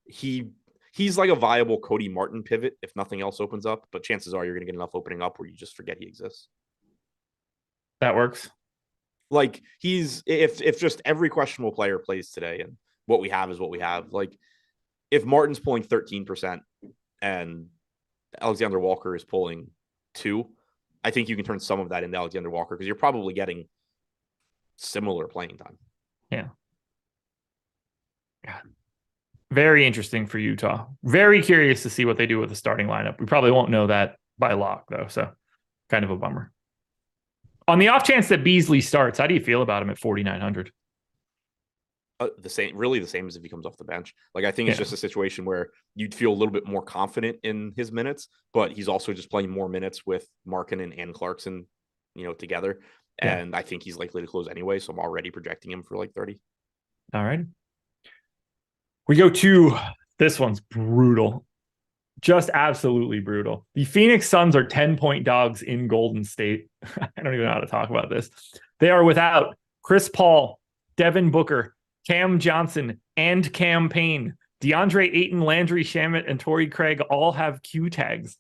He's like a viable Cody Martin pivot if nothing else opens up, but chances are you're going to get enough opening up where you just forget he exists. That works. Like he's if just every questionable player plays today and what we have is what we have. Like if Martin's pulling 13% and Alexander Walker is pulling 2%, I think you can turn some of that into Alexander Walker because you're probably getting similar playing time. Yeah. Very interesting for Utah. Very curious to see what they do with the starting lineup. We probably won't know that by lock, though, so kind of a bummer. On the off chance that Beasley starts, how do you feel about him at 4,900? The same as if he comes off the bench. Like I think it's just a situation where you'd feel a little bit more confident in his minutes, but he's also just playing more minutes with Markkanen and Clarkson, together. Yeah. And I think he's likely to close anyway, so I'm already projecting him for like 30. All right. We go to this one's brutal. Just absolutely brutal. The Phoenix Suns are 10-point dogs in Golden State. I don't even know how to talk about this. They are without Chris Paul, Devin Booker, Cam Johnson, and Cam Payne. DeAndre Ayton, Landry Shamet, and Torrey Craig all have Q tags.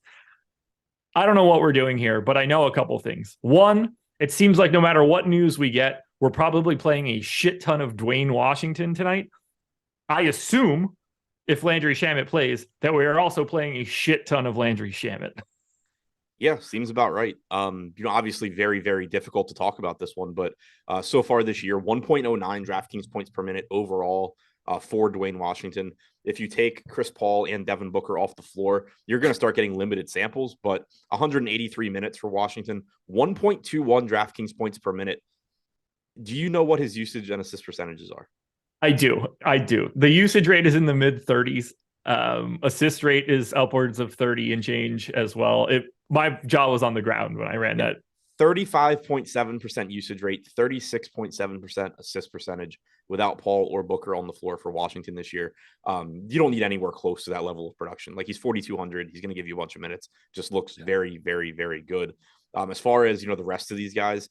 I don't know what we're doing here, but I know a couple things. One, it seems like no matter what news we get, we're probably playing a shit ton of Dwayne Washington tonight. I assume if Landry Shamet plays that we are also playing a shit ton of Landry Shamet. Yeah, seems about right. Obviously very, very difficult to talk about this one, but so far this year, 1.09 DraftKings points per minute overall for Dwayne Washington. If you take Chris Paul and Devin Booker off the floor, you're going to start getting limited samples, but 183 minutes for Washington, 1.21 DraftKings points per minute. Do you know what his usage and assist percentages are? I do. The usage rate is in the mid 30s. Assist rate is upwards of 30 and change as well. My jaw was on the ground when I ran that. 35.7% usage rate, 36.7% assist percentage without Paul or Booker on the floor for Washington this year. You don't need anywhere close to that level of production. Like he's 4,200. He's going to give you a bunch of minutes. Just looks very, very, very good. As far as, the rest of these guys,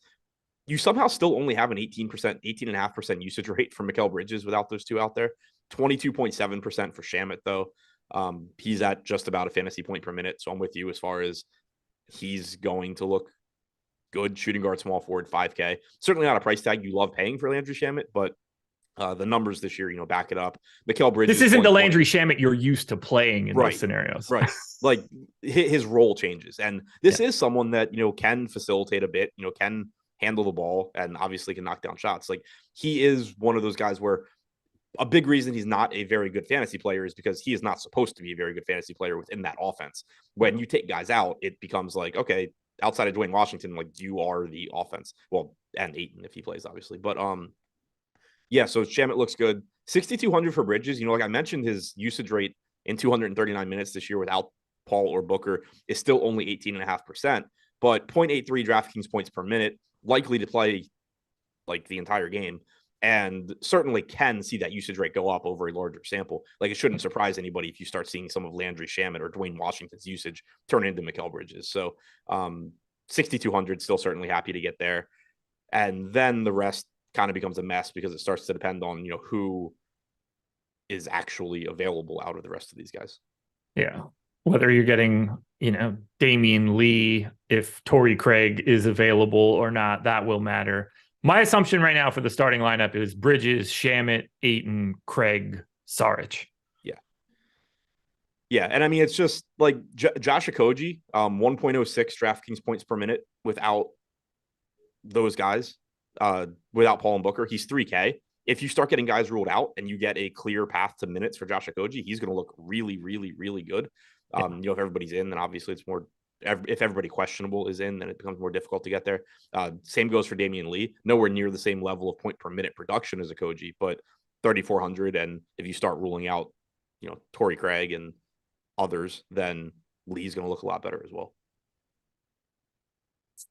you somehow still only have an 18.5% usage rate for Mikal Bridges without those two out there. 22.7% for Shamet, though. He's at just about a fantasy point per minute. So I'm with you as far as he's going to look good. Shooting guard, small forward, 5K. Certainly not a price tag you love paying for Landry Shamet, but the numbers this year, back it up. Mikal Bridges. This isn't the Landry Shamet you're used to playing in those scenarios. Right. Like his role changes. And this is someone that, can facilitate a bit, can handle the ball and obviously can knock down shots. Like he is one of those guys where a big reason he's not a very good fantasy player is because he is not supposed to be a very good fantasy player within that offense. When you take guys out, it becomes like, okay, outside of Dwayne Washington, like you are the offense. Well, and Ayton if he plays, obviously. But yeah, so Shamet looks good. 6,200 for Bridges. Like I mentioned, his usage rate in 239 minutes this year without Paul or Booker is still only 18.5%, but 0.83 DraftKings points per minute, likely to play like the entire game, and certainly can see that usage rate go up over a larger sample. Like it shouldn't surprise anybody if you start seeing some of Landry Shamet or Dwayne Washington's usage turn into Mikal Bridges. So 6,200, still certainly happy to get there. And then the rest kind of becomes a mess because it starts to depend on, who is actually available out of the rest of these guys. Yeah. Whether you're getting, Damian Lee, if Torrey Craig is available or not, that will matter. My assumption right now for the starting lineup is Bridges, Shamet, Ayton, Craig, Saric. Yeah, and I mean it's just like Josh Okogie, 1.06 DraftKings points per minute without those guys, without Paul and Booker. He's 3K. If you start getting guys ruled out and you get a clear path to minutes for Josh Okogie, he's going to look really, really, really good. You know, if everybody's in, then obviously it's more. If everybody questionable is in, then it becomes more difficult to get there. Same goes for Damian Lee. Nowhere near the same level of point per minute production as Okogie, but 3,400. And if you start ruling out, you know, Torrey Craig and others, then Lee's going to look a lot better as well.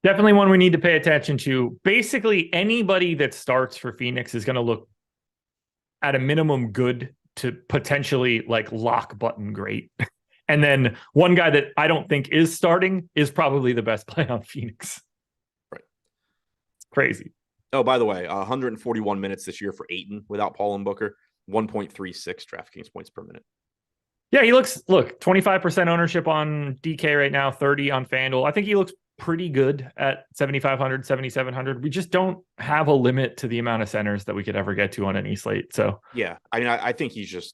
Definitely one we need to pay attention to. Basically, anybody that starts for Phoenix is going to look at a minimum good to potentially like lock button great. And then one guy that I don't think is starting is probably the best play on Phoenix. Right. It's crazy. Oh, by the way, 141 minutes this year for Ayton without Paul and Booker, 1.36 DraftKings points per minute. Yeah, he looks, 25% ownership on DK right now, 30 on FanDuel. I think he looks pretty good at 7,500, 7,700. We just don't have a limit to the amount of centers that we could ever get to on any slate. So yeah, I mean, I think he's just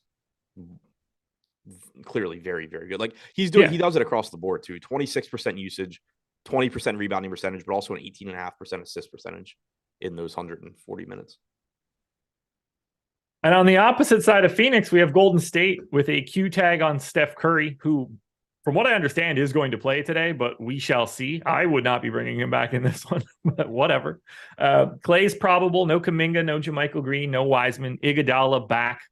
clearly very, very good. Like he does it across the board too. 26% usage, 20% rebounding percentage, but also an 18.5% assist percentage in those 140 minutes. And on the opposite side of Phoenix, we have Golden State with a Q tag on Steph Curry, who, from what I understand, is going to play today, but we shall see. I would not be bringing him back in this one, but whatever. Clay's probable. No Kuminga, no JaMychal Green, no Wiseman. Iguodala back.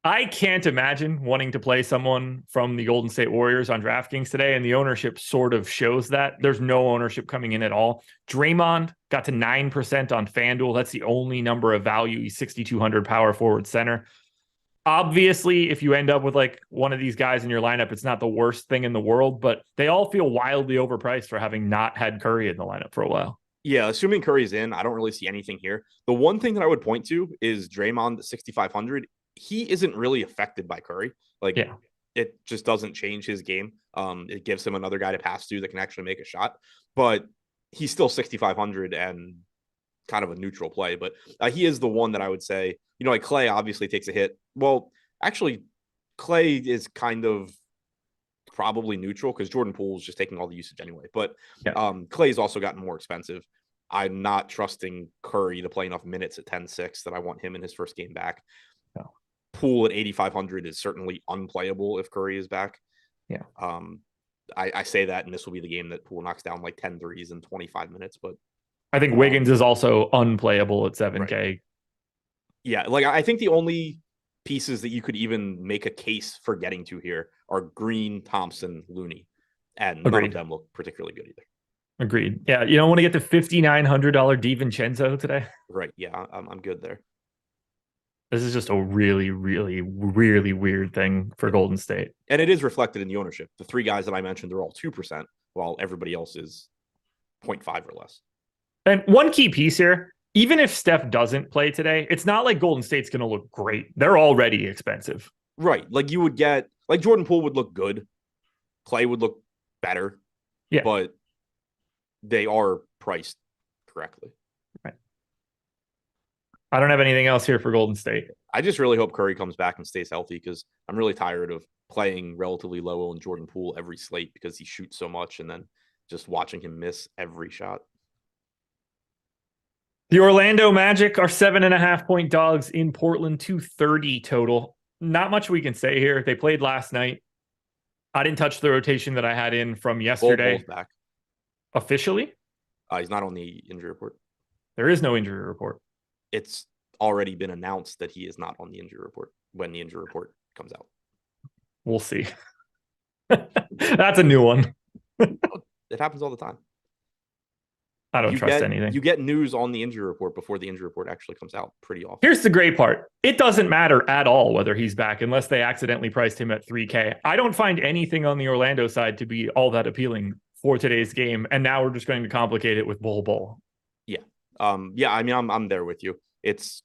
I can't imagine wanting to play someone from the Golden State Warriors on DraftKings today, and the ownership sort of shows that. There's no ownership coming in at all. Draymond got to 9% on FanDuel. That's the only number of value. He's 6,200 power forward center. Obviously, if you end up with like one of these guys in your lineup, it's not the worst thing in the world, but they all feel wildly overpriced for having not had Curry in the lineup for a while. Yeah, assuming Curry's in, I don't really see anything here. The one thing that I would point to is Draymond at 6,500. He isn't really affected by Curry. Like, it just doesn't change his game. It gives him another guy to pass to that can actually make a shot, but he's still 6,500 and kind of a neutral play. But he is the one that I would say, you know, like Clay obviously takes a hit. Well, actually, Clay is kind of probably neutral because Jordan Poole is just taking all the usage anyway. But Clay's also gotten more expensive. I'm not trusting Curry to play enough minutes at 10-6 that I want him in his first game back. No. Poole at 8,500 is certainly unplayable if Curry is back. Yeah. I say that, and this will be the game that Poole knocks down like 10 threes in 25 minutes. But I think Wiggins is also unplayable at 7K. Right. Yeah, like I think the only pieces that you could even make a case for getting to here are Green, Thompson, Looney, and none of them look particularly good either. Agreed. Yeah, you don't want to get the $5,900 DiVincenzo today. Right. Yeah, I'm good there. This is just a really, really, really weird thing for Golden State. And it is reflected in the ownership. The three guys that I mentioned are all 2%, while everybody else is 0.5 or less. And one key piece here, even if Steph doesn't play today, it's not like Golden State's going to look great. They're already expensive. Right. Like you would get, like Jordan Poole would look good. Clay would look better. Yeah. But they are priced correctly. Right. I don't have anything else here for Golden State. I just really hope Curry comes back and stays healthy because I'm really tired of playing relatively low on Jordan Poole every slate because he shoots so much and then just watching him miss every shot. The Orlando Magic are 7.5 point dogs in Portland, 230 total. Not much we can say here. They played last night. I didn't touch the rotation that I had in from yesterday. Bull's back. Officially? He's not on the injury report. There is no injury report. It's already been announced that he is not on the injury report when the injury report comes out. We'll see. That's a new one. It happens all the time. I don't trust anything. You get news on the injury report before the injury report actually comes out pretty often. Here's the great part. It doesn't matter at all whether he's back unless they accidentally priced him at 3K. I don't find anything on the Orlando side to be all that appealing for today's game. And now we're just going to complicate it with Bull. Yeah. Yeah, I mean, I'm there with you. It's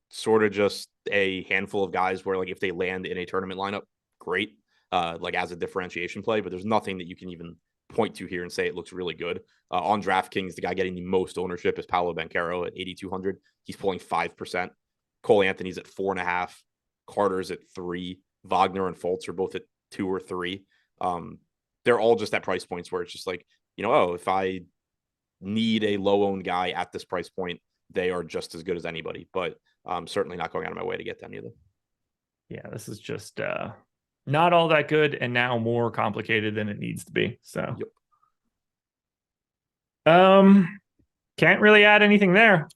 sort of just a handful of guys where, like, if they land in a tournament lineup, great, like as a differentiation play, but there's nothing that you can even point to here and say it looks really good. On DraftKings, the guy getting the most ownership is Paolo Banchero at 8,200. He's pulling 5%. Cole Anthony's at 4.5. Carter's at 3. Wagner and Fultz are both at 2 or 3. They're all just at price points where it's just like, if I need a low owned guy at this price point, they are just as good as anybody, but I'm certainly not going out of my way to get them either. Yeah, this is just not all that good and now more complicated than it needs to be. So, can't really add anything there.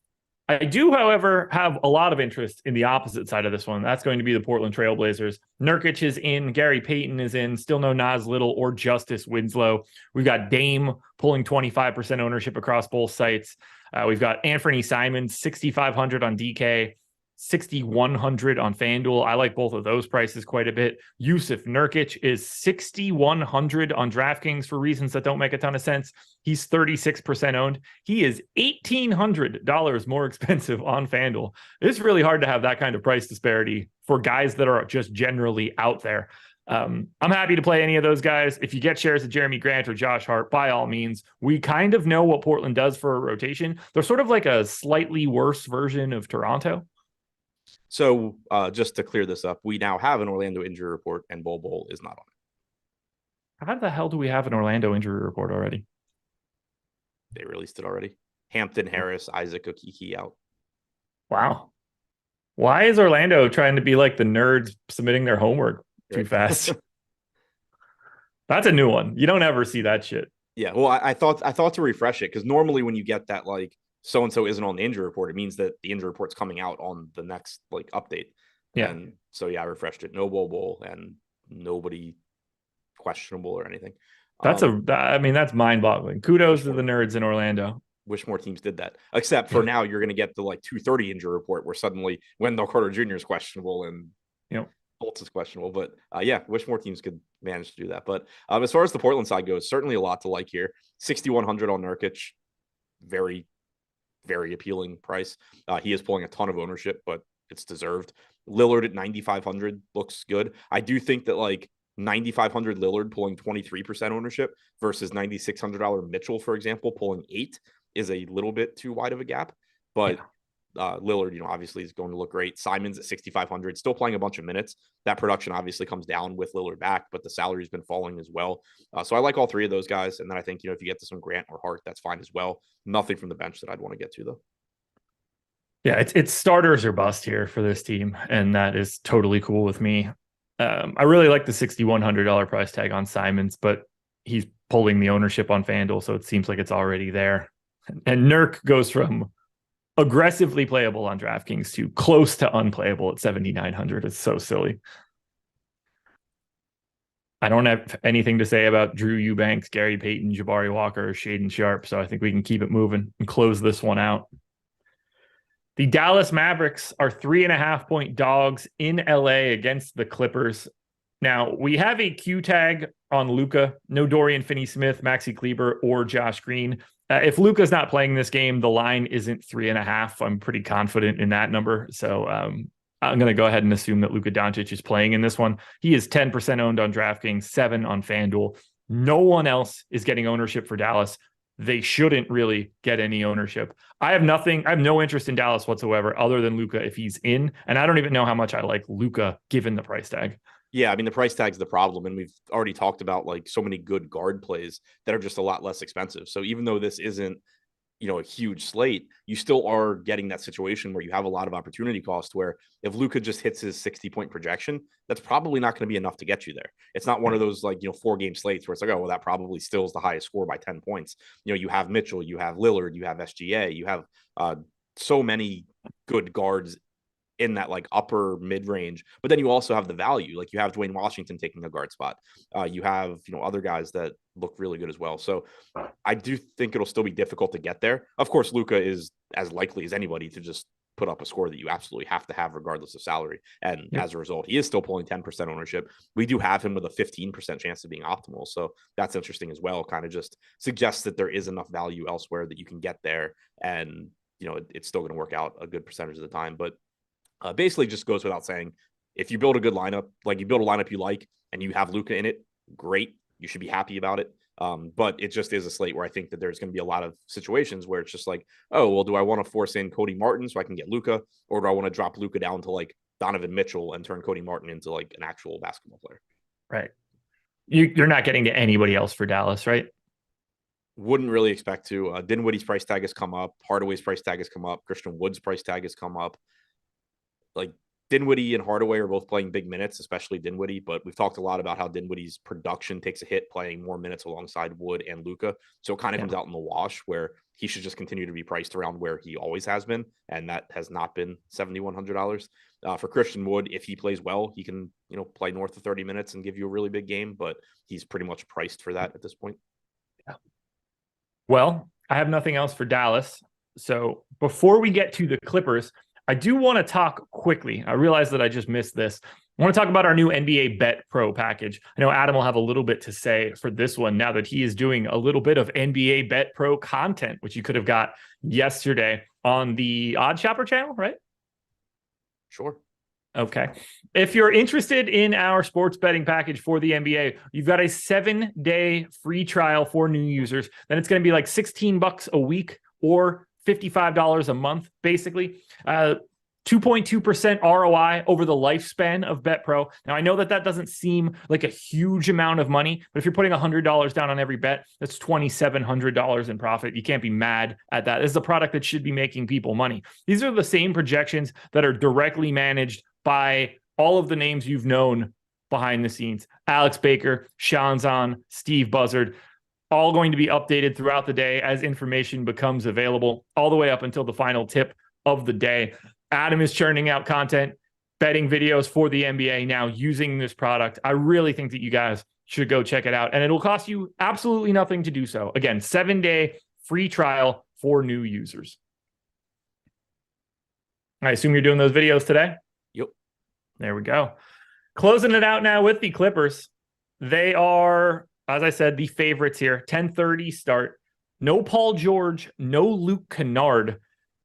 I do, however, have a lot of interest in the opposite side of this one. That's going to be the Portland Trailblazers. Nurkic is in, Gary Payton is in, still no Nas Little or Justice Winslow. We've got Dame pulling 25% ownership across both sites. We've got Anthony Simons, 6,500 on DK, 6,100 on FanDuel. I like both of those prices quite a bit. Yusuf Nurkic is 6,100 on DraftKings for reasons that don't make a ton of sense. He's 36% owned. He is $1,800 more expensive on FanDuel. It's really hard to have that kind of price disparity for guys that are just generally out there. I'm happy to play any of those guys. If you get shares of Jeremy Grant or Josh Hart, by all means. We kind of know what Portland does for a rotation. They're sort of like a slightly worse version of Toronto. So just to clear this up, we now have an Orlando injury report and Bol Bol is not on it. How the hell do we have an Orlando injury report already? They released it already. Hampton, Harris, Isaac Okiki out. Wow. Why is Orlando trying to be like the nerds submitting their homework too fast? That's a new one. You don't ever see that shit. Yeah, well, I thought to refresh it because normally when you get that like so-and-so isn't on the injury report, it means that the injury report's coming out on the next like update. Yeah. And so, yeah, I refreshed it. No Bol Bol and nobody questionable or anything. That's that's mind-boggling. Kudos to the nerds in Orlando. Wish more teams did that. Except for now, you're going to get the like 230 injury report where suddenly Wendell Carter Jr. is questionable and Fultz is questionable. But wish more teams could manage to do that. But as far as the Portland side goes, certainly a lot to like here. 6,100 on Nurkic. Very, very appealing price. He is pulling a ton of ownership, but it's deserved. Lillard at 9,500 looks good. I do think that like 9,500 Lillard pulling 23% ownership versus $9,600 Mitchell, for example, pulling 8 is a little bit too wide of a gap. But Lillard, obviously is going to look great. Simons at 6,500, still playing a bunch of minutes. That production obviously comes down with Lillard back, but the salary's been falling as well. So I like all three of those guys. And then I think, if you get to some Grant or Hart, that's fine as well. Nothing from the bench that I'd want to get to, though. Yeah, it's starters or bust here for this team. And that is totally cool with me. I really like the $6,100 price tag on Simons, but he's pulling the ownership on FanDuel, so it seems like it's already there. And Nurk goes from aggressively playable on DraftKings to close to unplayable at 7,900. It's so silly. I don't have anything to say about Drew Eubanks, Gary Payton, Jabari Walker, or Shaden Sharp, so I think we can keep it moving and close this one out. The Dallas Mavericks are 3.5-point dogs in LA against the Clippers. Now, we have a Q tag on Luka. No Dorian Finney-Smith, Maxi Kleber, or Josh Green. If Luka's not playing this game, the line isn't 3.5. I'm pretty confident in that number. So I'm going to go ahead and assume that Luka Doncic is playing in this one. He is 10% owned on DraftKings, 7 on FanDuel. No one else is getting ownership for Dallas. They shouldn't really get any ownership. I have no interest in Dallas whatsoever other than Luka if he's in. And I don't even know how much I like Luka given the price tag. Yeah, I mean, the price tag's the problem. And we've already talked about like so many good guard plays that are just a lot less expensive. So even though this isn't, a huge slate, you still are getting that situation where you have a lot of opportunity cost where if Luka just hits his 60-point projection, that's probably not going to be enough to get you there. It's not one of those 4-game slates where it's like, oh, well, that probably still is the highest score by 10 points. You have Mitchell, you have Lillard, you have SGA, you have so many good guards in that upper mid range, but then you also have the value. You have Dwayne Washington taking a guard spot. You have, other guys that look really good as well. So I do think it'll still be difficult to get there. Of course, Luka is as likely as anybody to just put up a score that you absolutely have to have regardless of salary. And as a result, he is still pulling 10% ownership. We do have him with a 15% chance of being optimal. So that's interesting as well. Kind of just suggests that there is enough value elsewhere that you can get there. And, it's still going to work out a good percentage of the time. But basically just goes without saying, if you build a good lineup, you build a lineup you like, and you have Luka in it, great. You should be happy about it. But it just is a slate where I think that there's going to be a lot of situations where it's just like, oh, well, do I want to force in Cody Martin so I can get Luka, or do I want to drop Luka down to Donovan Mitchell and turn Cody Martin into like an actual basketball player. Right. You're not getting to anybody else for Dallas, right? Wouldn't really expect to. Dinwiddie's price tag has come up. Hardaway's price tag has come up. Christian Wood's price tag has come up. Like Dinwiddie and Hardaway are both playing big minutes, especially Dinwiddie, but we've talked a lot about how Dinwiddie's production takes a hit playing more minutes alongside Wood and Luka. So it kind of comes out in the wash where he should just continue to be priced around where he always has been. And that has not been $7,100. For Christian Wood, if he plays well, he can, play north of 30 minutes and give you a really big game, but he's pretty much priced for that at this point. Yeah. Well, I have nothing else for Dallas. So before we get to the Clippers, I do want to talk quickly. I realize that I just missed this. I want to talk about our new NBA Bet Pro package. I know Adam will have a little bit to say for this one now that he is doing a little bit of NBA Bet Pro content, which you could have got yesterday on the Odd Shopper channel, right? Sure. Okay. If you're interested in our sports betting package for the NBA, you've got a 7-day free trial for new users. Then it's going to be like $16 a week or $55 a month, basically. 2.2% ROI over the lifespan of BetPro. Now, I know that doesn't seem like a huge amount of money, but if you're putting $100 down on every bet, that's $2,700 in profit. You can't be mad at that. This is a product that should be making people money. These are the same projections that are directly managed by all of the names you've known behind the scenes. Alex Baker, Sean Zahn, Steve Buzzard, all going to be updated throughout the day as information becomes available, all the way up until the final tip of the day. Adam is churning out content, betting videos for the NBA now using this product. I really think that you guys should go check it out, and it'll cost you absolutely nothing to do so. Again, 7-day free trial for new users. I assume you're doing those videos today? Yep. There we go. Closing it out now with the Clippers. They are, as I said, the favorites here. 10:30 start. No Paul George, no Luke Kennard.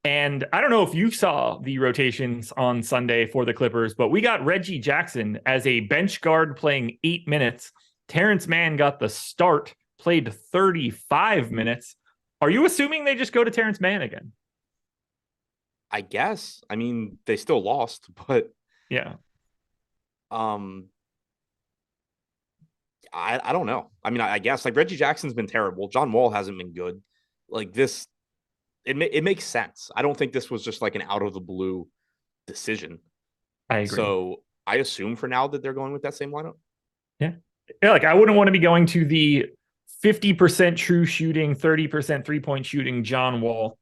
And I don't know if you saw the rotations on Sunday for the Clippers, but we got Reggie Jackson as a bench guard playing 8 minutes. Terrence Mann got the start, played 35 minutes. Are you assuming they just go to Terrence Mann again? I guess. I mean, they still lost, but yeah. I don't know. I mean, I guess like Reggie Jackson's been terrible. John Wall hasn't been good. Like this, it makes sense. I don't think this was just like an out of the blue decision. I agree. So I assume for now that they're going with that same lineup. Yeah. Like I wouldn't want to be going to the 50% true shooting, 30% 3-point shooting John Wall.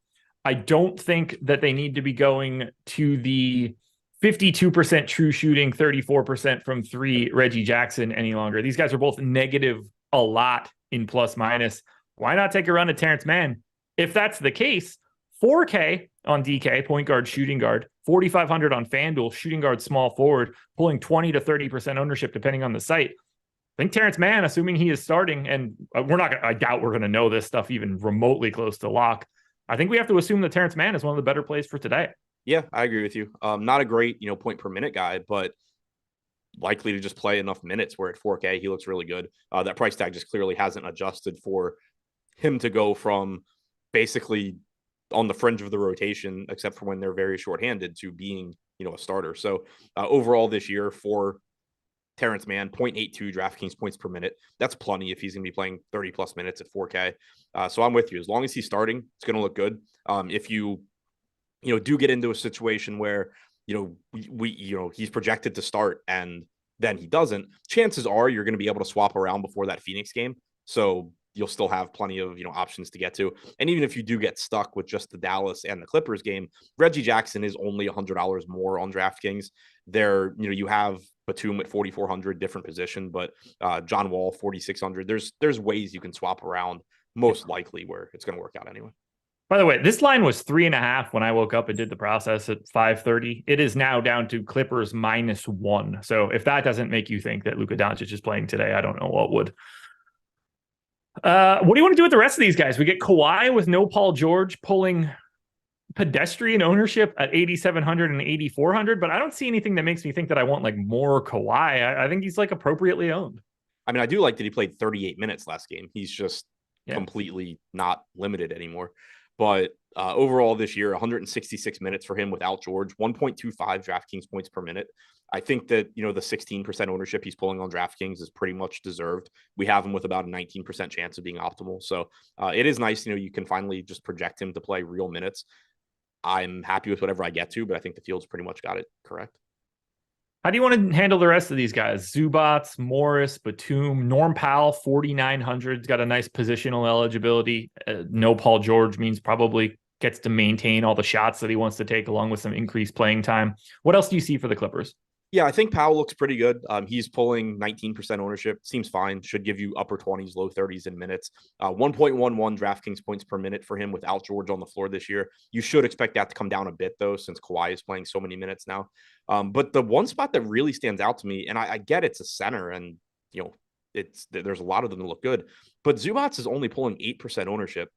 I don't think that they need to be going to the 52% true shooting, 34% from three Reggie Jackson any longer. These guys are both negative a lot in plus minus. Why not take a run at Terrence Mann? If that's the case, 4K on DK, point guard, shooting guard, 4,500 on FanDuel, shooting guard, small forward, pulling 20 to 30% ownership depending on the site. I think Terrence Mann, assuming he is starting, and I doubt we're going to know this stuff even remotely close to lock. I think we have to assume that Terrence Mann is one of the better plays for today. Yeah, I agree with you. Not a great, point per minute guy, but likely to just play enough minutes where at 4K, he looks really good. That price tag just clearly hasn't adjusted for him to go from basically on the fringe of the rotation, except for when they're very shorthanded, to being, a starter. So overall this year for Terrence Mann, 0.82 DraftKings points per minute. That's plenty if he's going to be playing 30 plus minutes at 4K. So I'm with you. As long as he's starting, it's going to look good. If you do get into a situation where, he's projected to start and then he doesn't, chances are you're going to be able to swap around before that Phoenix game. So you'll still have plenty of, options to get to. And even if you do get stuck with just the Dallas and the Clippers game, Reggie Jackson is only $100 more on DraftKings. There, you have Batum at 4,400, different position, but John Wall, 4,600. There's ways you can swap around, most likely where it's going to work out anyway. By the way, this line was 3.5 when I woke up and did the process at 5:30. It is now down to Clippers -1. So if that doesn't make you think that Luka Doncic is playing today, I don't know what would. What do you want to do with the rest of these guys? We get Kawhi with no Paul George pulling pedestrian ownership at 8,700 and 8,400, but I don't see anything that makes me think that I want like more Kawhi. I think he's like appropriately owned. I mean, I do like that he played 38 minutes last game. He's just completely not limited anymore. But overall this year, 166 minutes for him without George, 1.25 DraftKings points per minute. I think that, the 16% ownership he's pulling on DraftKings is pretty much deserved. We have him with about a 19% chance of being optimal. So it is nice, you can finally just project him to play real minutes. I'm happy with whatever I get to, but I think the field's pretty much got it correct. How do you want to handle the rest of these guys? Zubats, Morris, Batum, Norm Powell, 4,900's got a nice positional eligibility. No Paul George means probably gets to maintain all the shots that he wants to take along with some increased playing time. What else do you see for the Clippers? Yeah, I think Powell looks pretty good. He's pulling 19% ownership. Seems fine. Should give you upper 20s, low 30s in minutes. 1.11 DraftKings points per minute for him without George on the floor this year. You should expect that to come down a bit, though, since Kawhi is playing so many minutes now. But the one spot that really stands out to me, and I get it's a center, and there's a lot of them that look good, but Zubats is only pulling 8% ownership.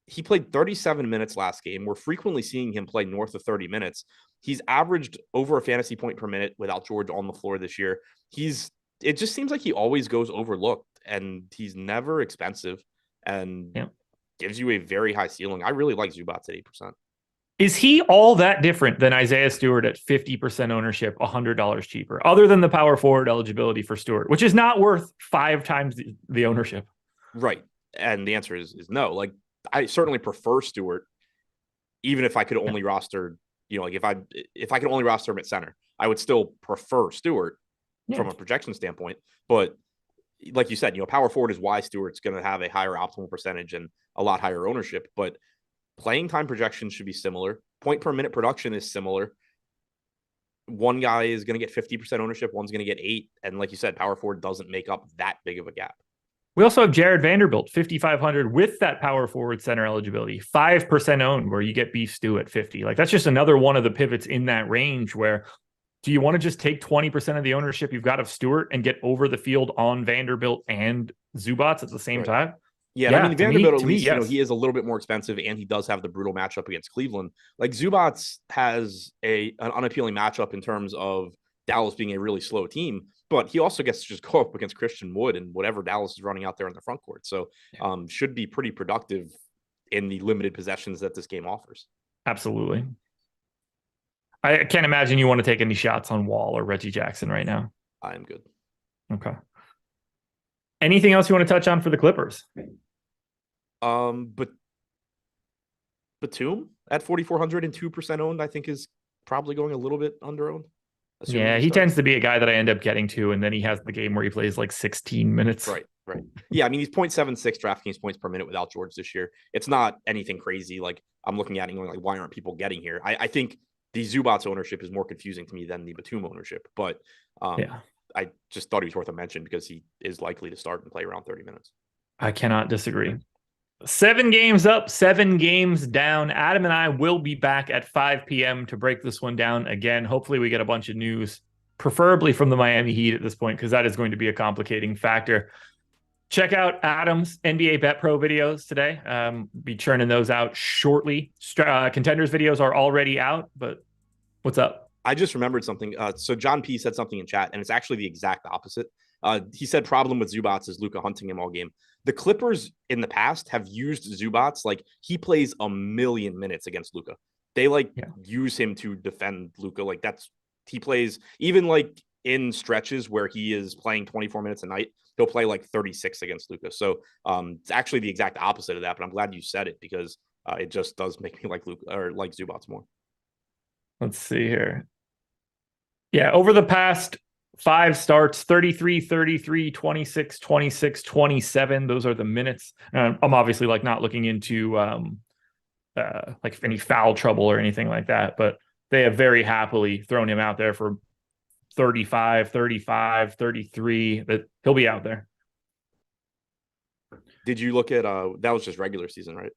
He played 37 minutes last game. We're frequently seeing him play north of 30 minutes. He's averaged over a fantasy point per minute without George on the floor this year. It just seems like he always goes overlooked, and he's never expensive and gives you a very high ceiling. I really like Zubats at 8%. Is he all that different than Isaiah Stewart at 50% ownership, $100 cheaper, other than the power forward eligibility for Stewart, which is not worth 5 times the ownership? Right. And the answer is no. Like, I certainly prefer Stewart, even if I could only roster, if I could only roster him at center, I would still prefer Stewart from a projection standpoint. But like you said, power forward is why Stewart's going to have a higher optimal percentage and a lot higher ownership. But playing time projections should be similar. Point per minute production is similar. One guy is going to get 50% ownership. One's going to get 8. And like you said, power forward doesn't make up that big of a gap. We also have Jared Vanderbilt, 5,500 with that power forward center eligibility, 5% owned, where you get Beef Stew at 50. Like, that's just another one of the pivots in that range where, do you want to just take 20% of the ownership you've got of Stewart and get over the field on Vanderbilt and Zubats at the same time? Yeah, I mean, Vanderbilt, at least, he is a little bit more expensive, and he does have the brutal matchup against Cleveland. Like, Zubats has an unappealing matchup in terms of Dallas being a really slow team, but he also gets to just go up against Christian Wood and whatever Dallas is running out there in the front court. So should be pretty productive in the limited possessions that this game offers. Absolutely. I can't imagine you want to take any shots on Wall or Reggie Jackson right now. I am good. Okay. Anything else you want to touch on for the Clippers? But Batum at 4,400 and 2% owned, I think is probably going a little bit under owned. Yeah, he tends to be a guy that I end up getting to, and then he has the game where he plays like 16 minutes. Right. Yeah, I mean, he's 0.76 DraftKings points per minute without George this year. It's not anything crazy. Like, I'm looking at it and going, like, why aren't people getting here? I think the Zubats ownership is more confusing to me than the Batum ownership. But I just thought he was worth a mention because he is likely to start and play around 30 minutes. I cannot disagree. 7 games up, 7 games down. Adam and I will be back at 5 p.m. to break this one down again. Hopefully we get a bunch of news, preferably from the Miami Heat at this point, because that is going to be a complicating factor. Check out Adam's NBA Bet Pro videos today. Be churning those out shortly. Contenders videos are already out, but what's up? I just remembered something. So John P said something in chat, and it's actually the exact opposite. He said problem with Zubats is Luka hunting him all game. The Clippers in the past have used Zubats like he plays a million minutes against Luka. They use him to defend Luka. Like he plays even like in stretches where he is playing 24 minutes a night. He'll play like 36 against Luka. So it's actually the exact opposite of that. But I'm glad you said it because it just does make me like Luka or like Zubats more. Let's see here. Yeah, over the past 5 starts, 33, 33, 26, 26, 27. Those are the minutes. I'm obviously not looking into like any foul trouble or anything like that, but they have very happily thrown him out there for 35, 35, 33. That he'll be out there. Did you look at that was just regular season, right?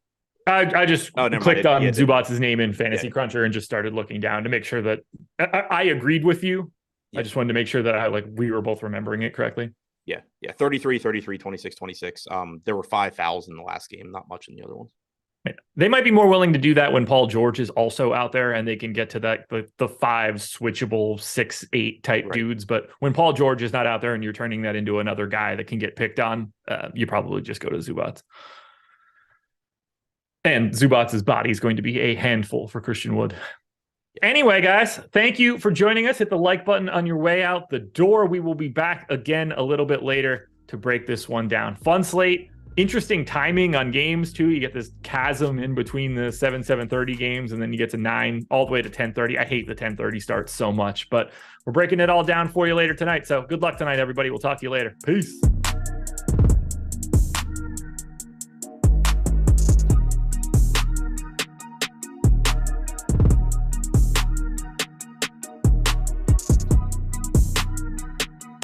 I just clicked on Zubats' name in Fantasy Cruncher and just started looking down to make sure that I agreed with you. I just wanted to make sure that we were both remembering it correctly. Yeah. 33, 33, 26, 26. There were 5 fouls in the last game, not much in the other ones. They might be more willing to do that when Paul George is also out there and they can get to that the 5 switchable 6'8" type dudes. But when Paul George is not out there and you're turning that into another guy that can get picked on, you probably just go to Zubats. And Zubac's body is going to be a handful for Christian Wood. Anyway, guys, thank you for joining us. Hit the like button on your way out the door. We will be back again a little bit later to break this one down. Fun slate. Interesting timing on games, too. You get this chasm in between the 7:30 games, and then you get to 9 all the way to 10:30. I hate the 10:30 start so much, but we're breaking it all down for you later tonight. So good luck tonight, everybody. We'll talk to you later. Peace.